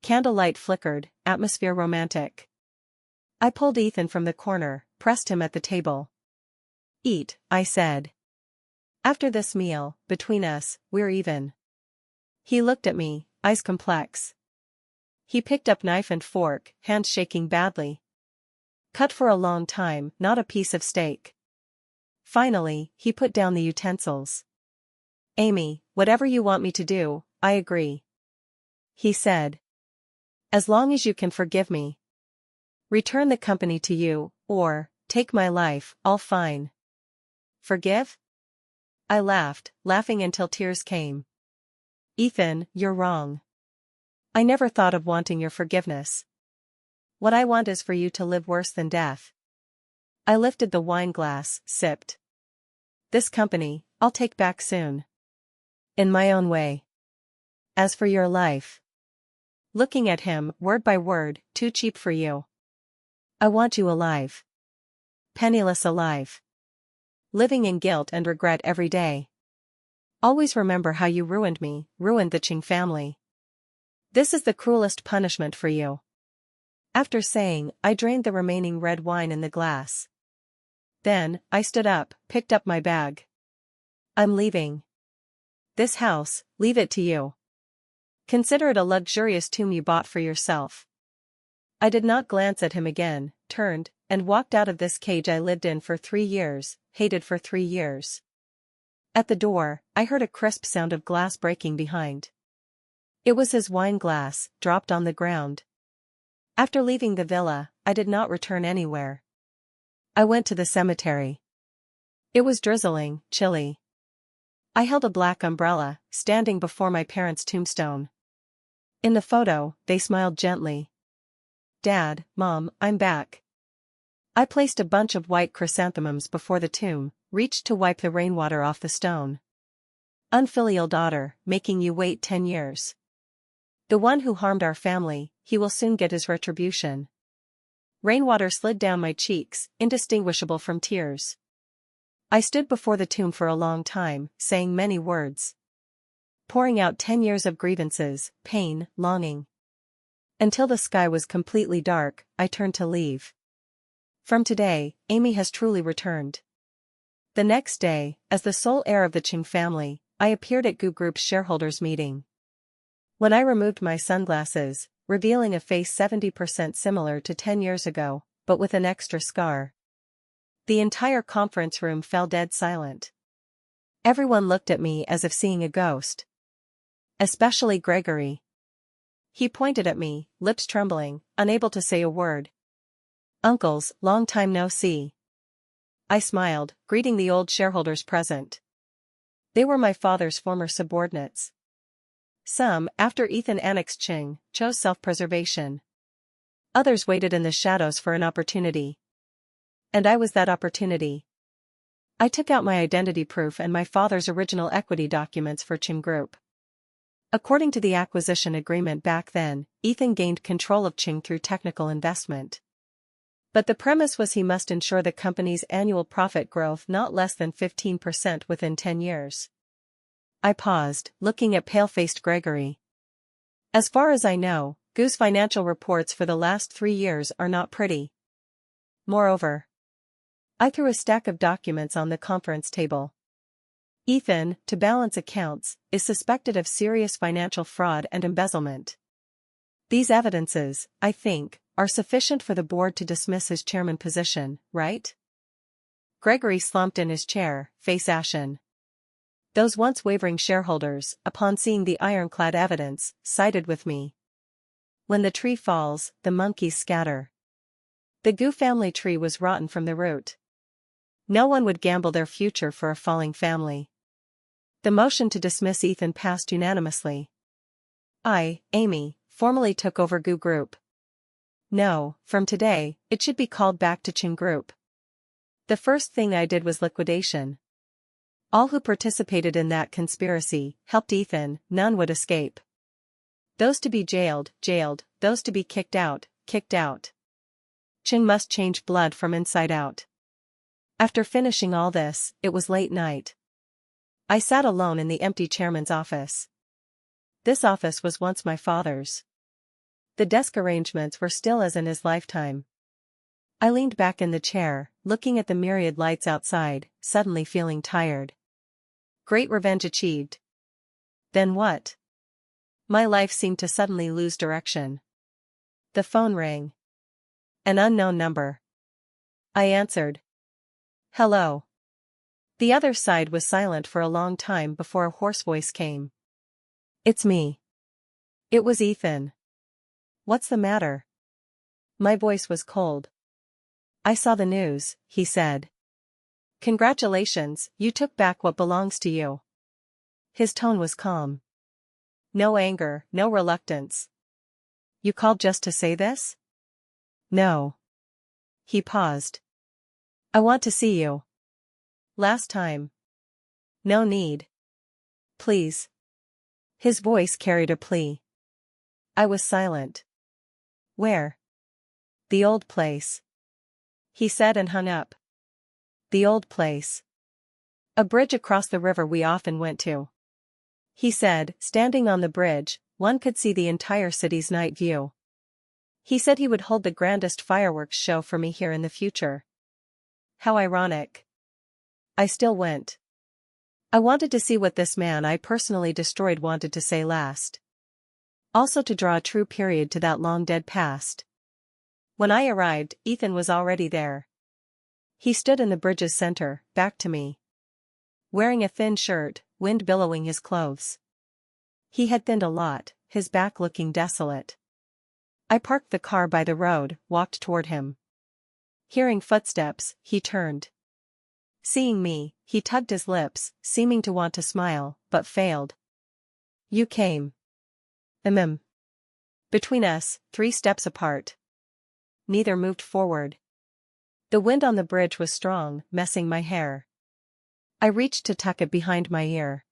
Candlelight flickered, atmosphere romantic. I pulled Ethan from the corner, pressed him at the table. "Eat," I said. "After this meal, between us, we're even." He looked at me, eyes complex. He picked up knife and fork, hands shaking badly. Cut for a long time, not a piece of steak. Finally, he put down the utensils. "Amy, whatever you want me to do, I agree," he said. "As long as you can forgive me. Return the company to you, or take my life, all fine." "Forgive?" I laughed, laughing until tears came. "Ethan, you're wrong. I never thought of wanting your forgiveness. What I want is for you to live worse than death." I lifted the wine glass, sipped. "This company, I'll take back soon. In my own way. As for your life." Looking at him, word by word, "Too cheap for you. I want you alive. Penniless alive. Living in guilt and regret every day. Always remember how you ruined me, ruined the Ching family. This is the cruelest punishment for you." After saying, I drained the remaining red wine in the glass. Then, I stood up, picked up my bag. "I'm leaving. This house, leave it to you. Consider it a luxurious tomb you bought for yourself." I did not glance at him again, turned, and walked out of this cage I lived in for 3 years, hated for 3 years. At the door, I heard a crisp sound of glass breaking behind. It was his wine glass, dropped on the ground. After leaving the villa, I did not return anywhere. I went to the cemetery. It was drizzling, chilly. I held a black umbrella, standing before my parents' tombstone. In the photo, they smiled gently. "Dad, Mom, I'm back." I placed a bunch of white chrysanthemums before the tomb, reached to wipe the rainwater off the stone. "Unfilial daughter, making you wait 10 years. The one who harmed our family, he will soon get his retribution." Rainwater slid down my cheeks, indistinguishable from tears. I stood before the tomb for a long time, saying many words. Pouring out 10 years of grievances, pain, longing. Until the sky was completely dark, I turned to leave. From today, Amy has truly returned. The next day, as the sole heir of the Ching family, I appeared at Gu Group's shareholders meeting. When I removed my sunglasses, revealing a face 70% similar to 10 years ago, but with an extra scar, the entire conference room fell dead silent. Everyone looked at me as if seeing a ghost. Especially Gregory. He pointed at me, lips trembling, unable to say a word. "Uncles, long time no see." I smiled, greeting the old shareholders present. They were my father's former subordinates. Some, after Ethan annexed Qing, chose self-preservation. Others waited in the shadows for an opportunity. And I was that opportunity. I took out my identity proof and my father's original equity documents for Qing Group. According to the acquisition agreement back then, Ethan gained control of Qing through technical investment. But the premise was he must ensure the company's annual profit growth not less than 15% within 10 years. I paused, looking at pale-faced Gregory. As far as I know, Gu's financial reports for the last 3 years are not pretty. Moreover, I threw a stack of documents on the conference table. Ethan, to balance accounts, is suspected of serious financial fraud and embezzlement. These evidences, I think, are sufficient for the board to dismiss his chairman position, right? Gregory slumped in his chair, face ashen. Those once wavering shareholders, upon seeing the ironclad evidence, sided with me. When the tree falls, the monkeys scatter. The Gu family tree was rotten from the root. No one would gamble their future for a falling family. The motion to dismiss Ethan passed unanimously. I, Amy, formally took over Gu Group. No, from today, it should be called back to Qing Group. The first thing I did was liquidation. All who participated in that conspiracy helped Ethan, none would escape. Those to be jailed, jailed, those to be kicked out, kicked out. Qing must change blood from inside out. After finishing all this, it was late night. I sat alone in the empty chairman's office. This office was once my father's. The desk arrangements were still as in his lifetime. I leaned back in the chair, looking at the myriad lights outside, suddenly feeling tired. Great revenge achieved. Then what? My life seemed to suddenly lose direction. The phone rang. An unknown number. I answered. "Hello." The other side was silent for a long time before a hoarse voice came. "It's me." It was Ethan. "What's the matter?" My voice was cold. "I saw the news," he said. "Congratulations, you took back what belongs to you." His tone was calm. No anger, no reluctance. "You called just to say this?" "No." He paused. "I want to see you." "Last time." "No need. Please." His voice carried a plea. I was silent. "Where?" "The old place," he said and hung up. "The old place." "A bridge across the river we often went to," he said, standing on the bridge. One could see the entire city's night view. He said he would hold the grandest fireworks show for me here in the future. How ironic. I still went. I wanted to see what this man I personally destroyed wanted to say last. Also to draw a true period to that long dead past. When I arrived, Ethan was already there. He stood in the bridge's center, back to me. Wearing a thin shirt, wind billowing his clothes. He had thinned a lot, his back looking desolate. I parked the car by the road, walked toward him. Hearing footsteps, he turned. Seeing me, he tugged his lips, seeming to want to smile, but failed. You came. Between us, 3 steps apart. Neither moved forward. The wind on the bridge was strong, messing my hair. I reached to tuck it behind my ear.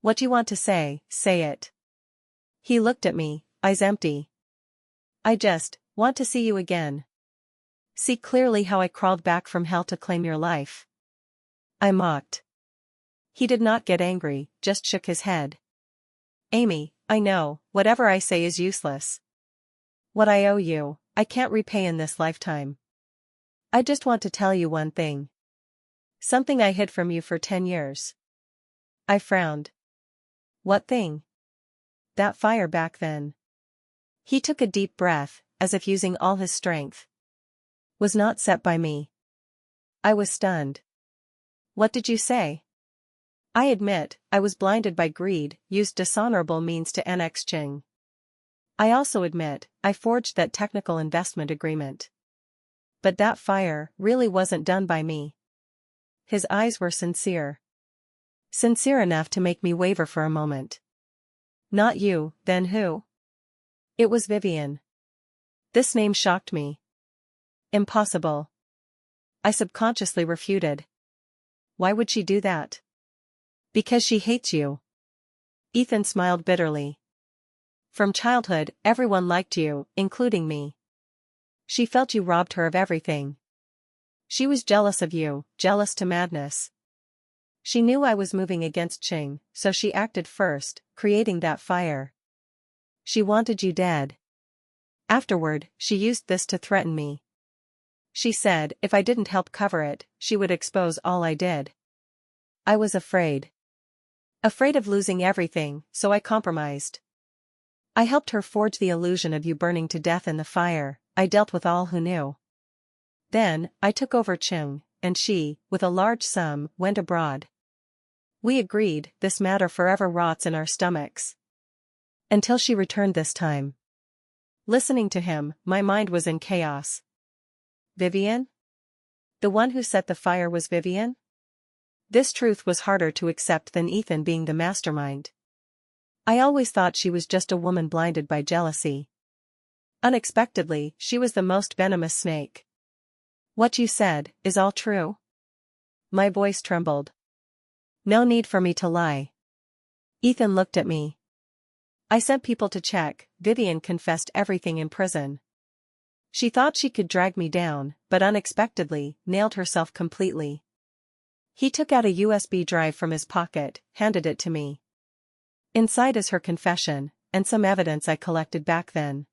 What you want to say it. He looked at me, eyes empty. I just want to see you again. See clearly how I crawled back from hell to claim your life. I mocked. He did not get angry, just shook his head. Amy, I know, whatever I say is useless. What I owe you, I can't repay in this lifetime. I just want to tell you one thing. Something I hid from you for 10 years. I frowned. What thing? That fire back then. He took a deep breath, as if using all his strength. Was not set by me. I was stunned. What did you say? I admit, I was blinded by greed, used dishonorable means to annex Qing. I also admit, I forged that technical investment agreement. But that fire really wasn't done by me. His eyes were sincere. Sincere enough to make me waver for a moment. Not you, then who? It was Vivian. This name shocked me. Impossible. I subconsciously refuted. Why would she do that? Because she hates you. Ethan smiled bitterly. From childhood, everyone liked you, including me. She felt you robbed her of everything. She was jealous of you, jealous to madness. She knew I was moving against Qing, so she acted first, creating that fire. She wanted you dead. Afterward, she used this to threaten me. She said if I didn't help cover it, she would expose all I did. I was afraid. Afraid of losing everything, so I compromised. I helped her forge the illusion of you burning to death in the fire. I dealt with all who knew. Then, I took over Qing, and she, with a large sum, went abroad. We agreed this matter forever rots in our stomachs. Until she returned this time. Listening to him, my mind was in chaos. Vivian? The one who set the fire was Vivian? This truth was harder to accept than Ethan being the mastermind. I always thought she was just a woman blinded by jealousy. Unexpectedly, she was the most venomous snake. What you said, is all true? My voice trembled. No need for me to lie. Ethan looked at me. I sent people to check. Vivian confessed everything in prison. She thought she could drag me down, but unexpectedly, nailed herself completely. He took out a USB drive from his pocket, handed it to me. Inside is her confession, and some evidence I collected back then.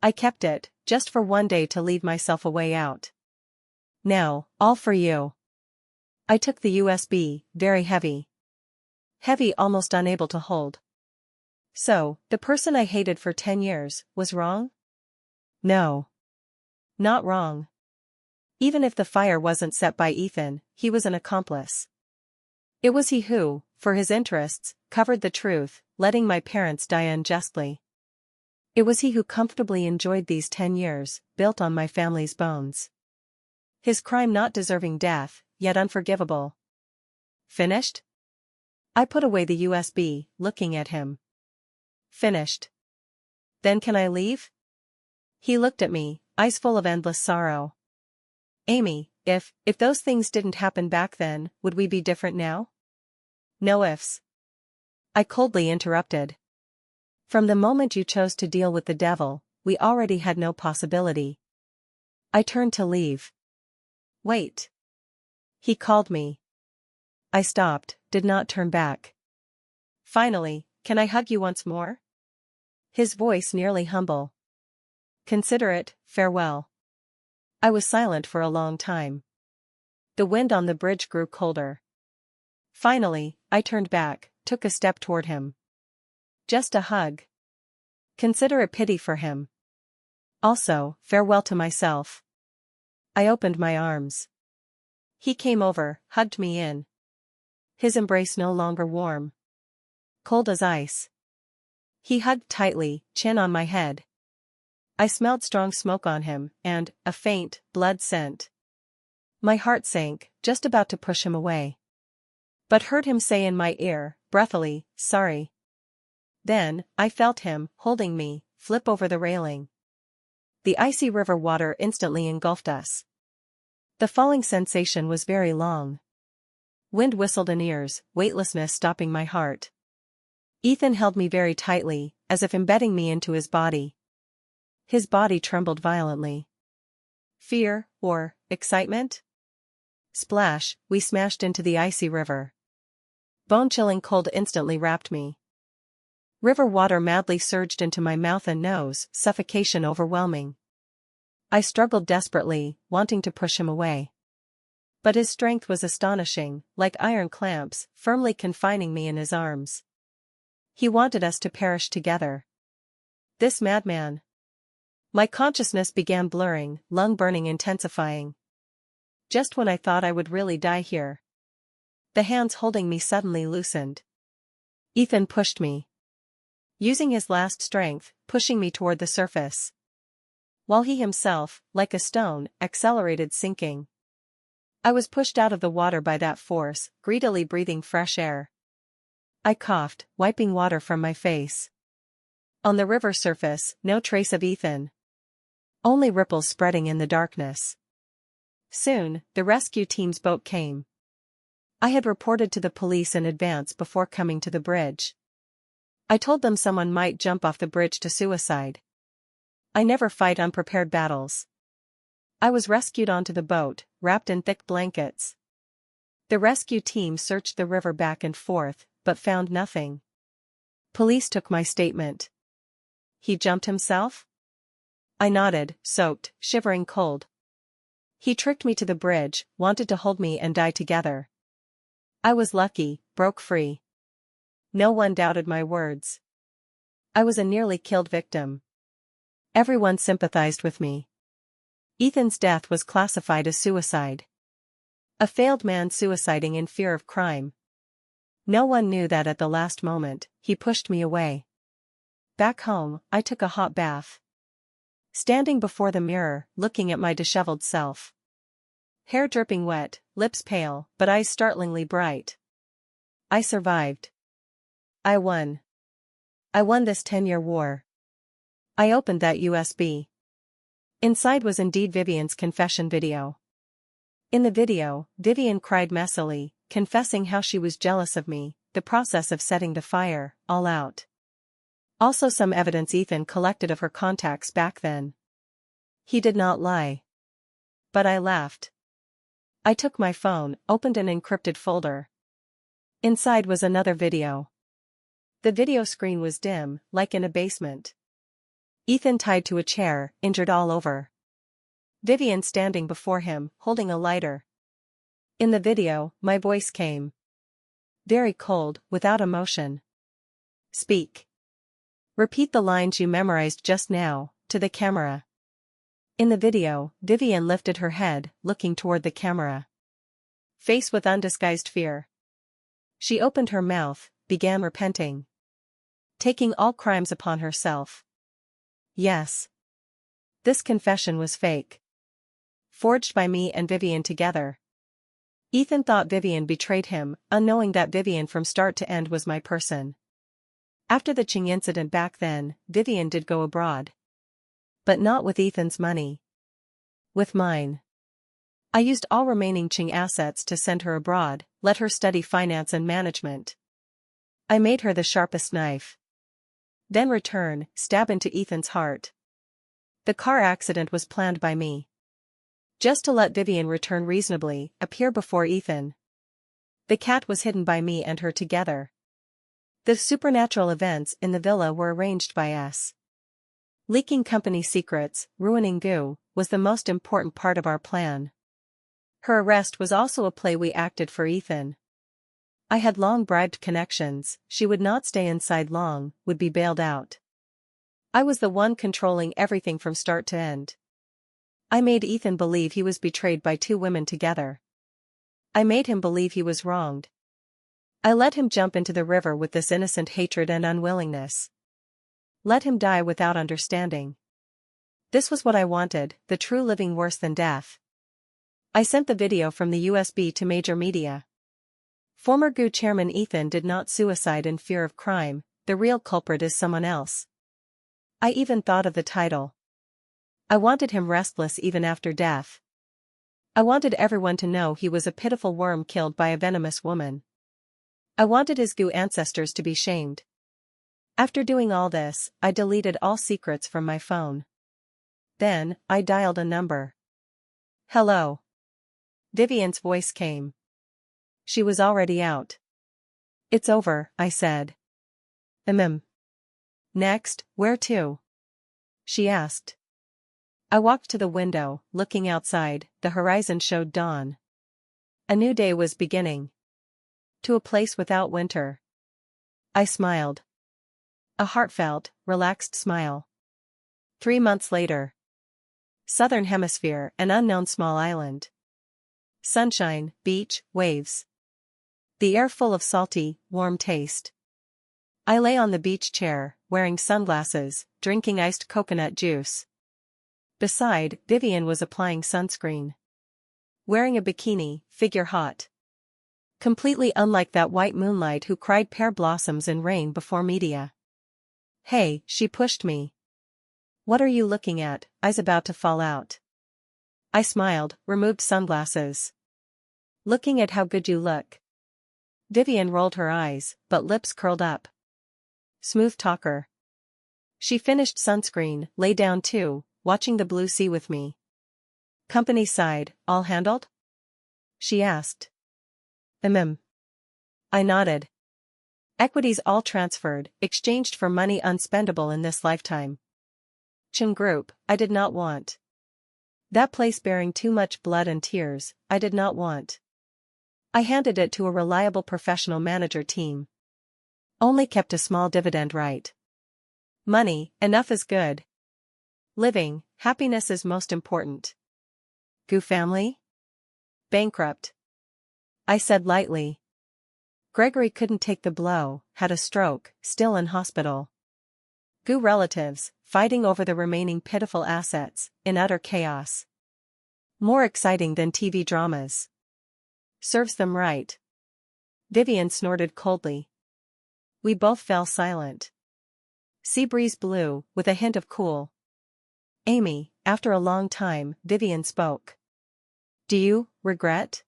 I kept it, just for one day to leave myself a way out. Now, all for you. I took the USB, very heavy. Heavy, almost unable to hold. So, the person I hated for 10 years, was wrong? No. Not wrong. Even if the fire wasn't set by Ethan, he was an accomplice. It was he who, for his interests, covered the truth, letting my parents die unjustly. It was he who comfortably enjoyed these 10 years, built on my family's bones. His crime not deserving death, yet unforgivable. Finished? I put away the USB, looking at him. Finished. Then can I leave? He looked at me, eyes full of endless sorrow. Amy, if those things didn't happen back then, would we be different now? No ifs. I coldly interrupted. From the moment you chose to deal with the devil, we already had no possibility. I turned to leave. Wait. He called me. I stopped, did not turn back. Finally, can I hug you once more? His voice nearly humble. Consider it, farewell. I was silent for a long time. The wind on the bridge grew colder. Finally, I turned back, took a step toward him. Just a hug. Consider it pity for him. Also, farewell to myself. I opened my arms. He came over, hugged me in. His embrace no longer warm. Cold as ice. He hugged tightly, chin on my head. I smelled strong smoke on him, and a faint, blood scent. My heart sank, just about to push him away. But heard him say in my ear, breathily, "Sorry." Then, I felt him, holding me, flip over the railing. The icy river water instantly engulfed us. The falling sensation was very long. Wind whistled in ears, weightlessness stopping my heart. Ethan held me very tightly, as if embedding me into his body. His body trembled violently. Fear, or excitement? Splash, we smashed into the icy river. Bone-chilling cold instantly wrapped me. River water madly surged into my mouth and nose, suffocation overwhelming. I struggled desperately, wanting to push him away. But his strength was astonishing, like iron clamps, firmly confining me in his arms. He wanted us to perish together. This madman. My consciousness began blurring, lung burning intensifying. Just when I thought I would really die here. The hands holding me suddenly loosened. Ethan pushed me. Using his last strength, pushing me toward the surface. While he himself, like a stone, accelerated sinking. I was pushed out of the water by that force, greedily breathing fresh air. I coughed, wiping water from my face. On the river surface, no trace of Ethan. Only ripples spreading in the darkness. Soon, the rescue team's boat came. I had reported to the police in advance before coming to the bridge. I told them someone might jump off the bridge to suicide. I never fight unprepared battles. I was rescued onto the boat, wrapped in thick blankets. The rescue team searched the river back and forth, but found nothing. Police took my statement. He jumped himself? I nodded, soaked, shivering cold. He tricked me to the bridge, wanted to hold me and die together. I was lucky, broke free. No one doubted my words. I was a nearly killed victim. Everyone sympathized with me. Ethan's death was classified as suicide. A failed man suiciding in fear of crime. No one knew that at the last moment, he pushed me away. Back home, I took a hot bath. Standing before the mirror, looking at my disheveled self. Hair dripping wet, lips pale, but eyes startlingly bright. I survived. I won. I won this 10-year war. I opened that USB. Inside was indeed Vivian's confession video. In the video, Vivian cried messily, confessing how she was jealous of me, the process of setting the fire, all out. Also some evidence Ethan collected of her contacts back then. He did not lie. But I laughed. I took my phone, opened an encrypted folder. Inside was another video. The video screen was dim, like in a basement. Ethan tied to a chair, injured all over. Vivian standing before him, holding a lighter. In the video, my voice came. Very cold, without emotion. Speak. Repeat the lines you memorized just now, to the camera. In the video, Vivian lifted her head, looking toward the camera. Face with undisguised fear. She opened her mouth, began repenting. Taking all crimes upon herself. Yes. This confession was fake. Forged by me and Vivian together. Ethan thought Vivian betrayed him, unknowing that Vivian from start to end was my person. After the Ching incident back then, Vivian did go abroad. But not with Ethan's money. With mine. I used all remaining Ching assets to send her abroad, let her study finance and management. I made her the sharpest knife. Then return, stab into Ethan's heart. The car accident was planned by me. Just to let Vivian return reasonably, appear before Ethan. The cat was hidden by me and her together. The supernatural events in the villa were arranged by us. Leaking company secrets, ruining Gu, was the most important part of our plan. Her arrest was also a play we acted for Ethan. I had long bribed connections, she would not stay inside long, would be bailed out. I was the one controlling everything from start to end. I made Ethan believe he was betrayed by two women together. I made him believe he was wronged. I let him jump into the river with this innocent hatred and unwillingness. Let him die without understanding. This was what I wanted, the true living worse than death. I sent the video from the USB to major media. Former GU chairman Ethan did not suicide in fear of crime, the real culprit is someone else. I even thought of the title. I wanted him restless even after death. I wanted everyone to know he was a pitiful worm killed by a venomous woman. I wanted his GU ancestors to be shamed. After doing all this, I deleted all secrets from my phone. Then, I dialed a number. Hello. Vivian's voice came. She was already out. It's over, I said. Next, where to? She asked. I walked to the window, looking outside, the horizon showed dawn. A new day was beginning. To a place without winter. I smiled. A heartfelt, relaxed smile. 3 months later. Southern Hemisphere, an unknown small island. Sunshine, beach, waves. The air full of salty, warm taste. I lay on the beach chair, wearing sunglasses, drinking iced coconut juice. Beside, Vivian was applying sunscreen. Wearing a bikini, figure hot. Completely unlike that white moonlight who cried pear blossoms in rain before media. Hey, she pushed me. What are you looking at? Eyes about to fall out. I smiled, removed sunglasses. Looking at how good you look. Vivian rolled her eyes, but lips curled up. Smooth talker. She finished sunscreen, lay down too, watching the blue sea with me. Company side, all handled? She asked. I nodded. Equities all transferred, exchanged for money unspendable in this lifetime. Chin Group, I did not want. That place bearing too much blood and tears, I did not want. I handed it to a reliable professional manager team. Only kept a small dividend right. Money, enough is good. Living, happiness is most important. GU family? Bankrupt. I said lightly. Gregory couldn't take the blow, had a stroke, still in hospital. GU relatives, fighting over the remaining pitiful assets, in utter chaos. More exciting than TV dramas. Serves them right. Vivian snorted coldly. We both fell silent. Sea breeze blew, with a hint of cool. Amy, after a long time, Vivian spoke. Do you regret?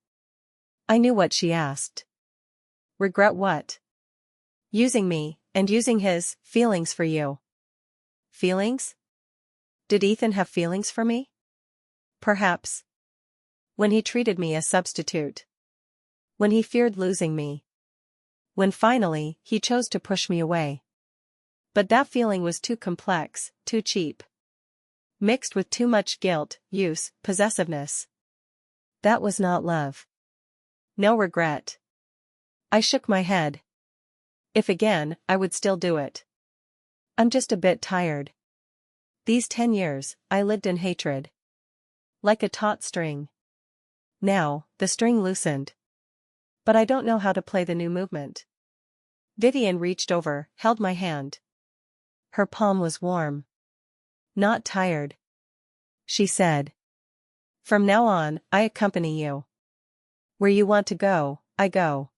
I knew what she asked. Regret what? Using me, and using his feelings for you. Feelings? Did Ethan have feelings for me? Perhaps. When he treated me as substitute. When he feared losing me. When finally, he chose to push me away. But that feeling was too complex, too cheap. Mixed with too much guilt, use, possessiveness. That was not love. No regret. I shook my head. If again, I would still do it. I'm just a bit tired. These 10 years, I lived in hatred. Like a taut string. Now, the string loosened. But I don't know how to play the new movement. Vivian reached over, held my hand. Her palm was warm. Not tired. She said. From now on, I accompany you. Where you want to go, I go.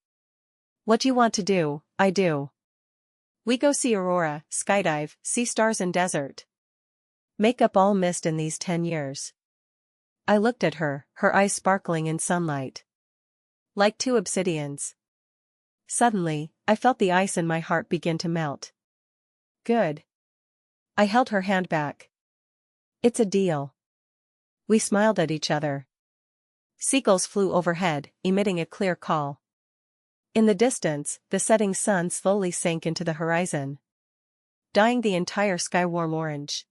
What you want to do, I do. We go see aurora, skydive, see stars in desert. Make up all missed in these 10 years. I looked at her, her eyes sparkling in sunlight. Like two obsidians. Suddenly, I felt the ice in my heart begin to melt. Good. I held her hand back. It's a deal. We smiled at each other. Seagulls flew overhead, emitting a clear call. In the distance, the setting sun slowly sank into the horizon, dyeing the entire sky warm orange.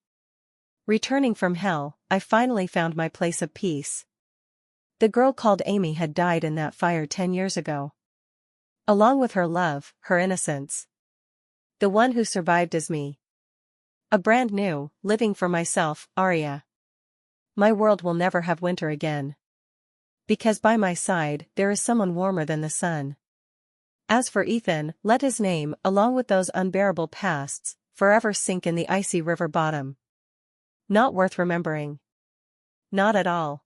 Returning from hell, I finally found my place of peace. The girl called Amy had died in that fire 10 years ago. Along with her love, her innocence. The one who survived is me. A brand new, living for myself, Aria. My world will never have winter again. Because by my side, there is someone warmer than the sun. As for Ethan, let his name, along with those unbearable pasts, forever sink in the icy river bottom. Not worth remembering. Not at all.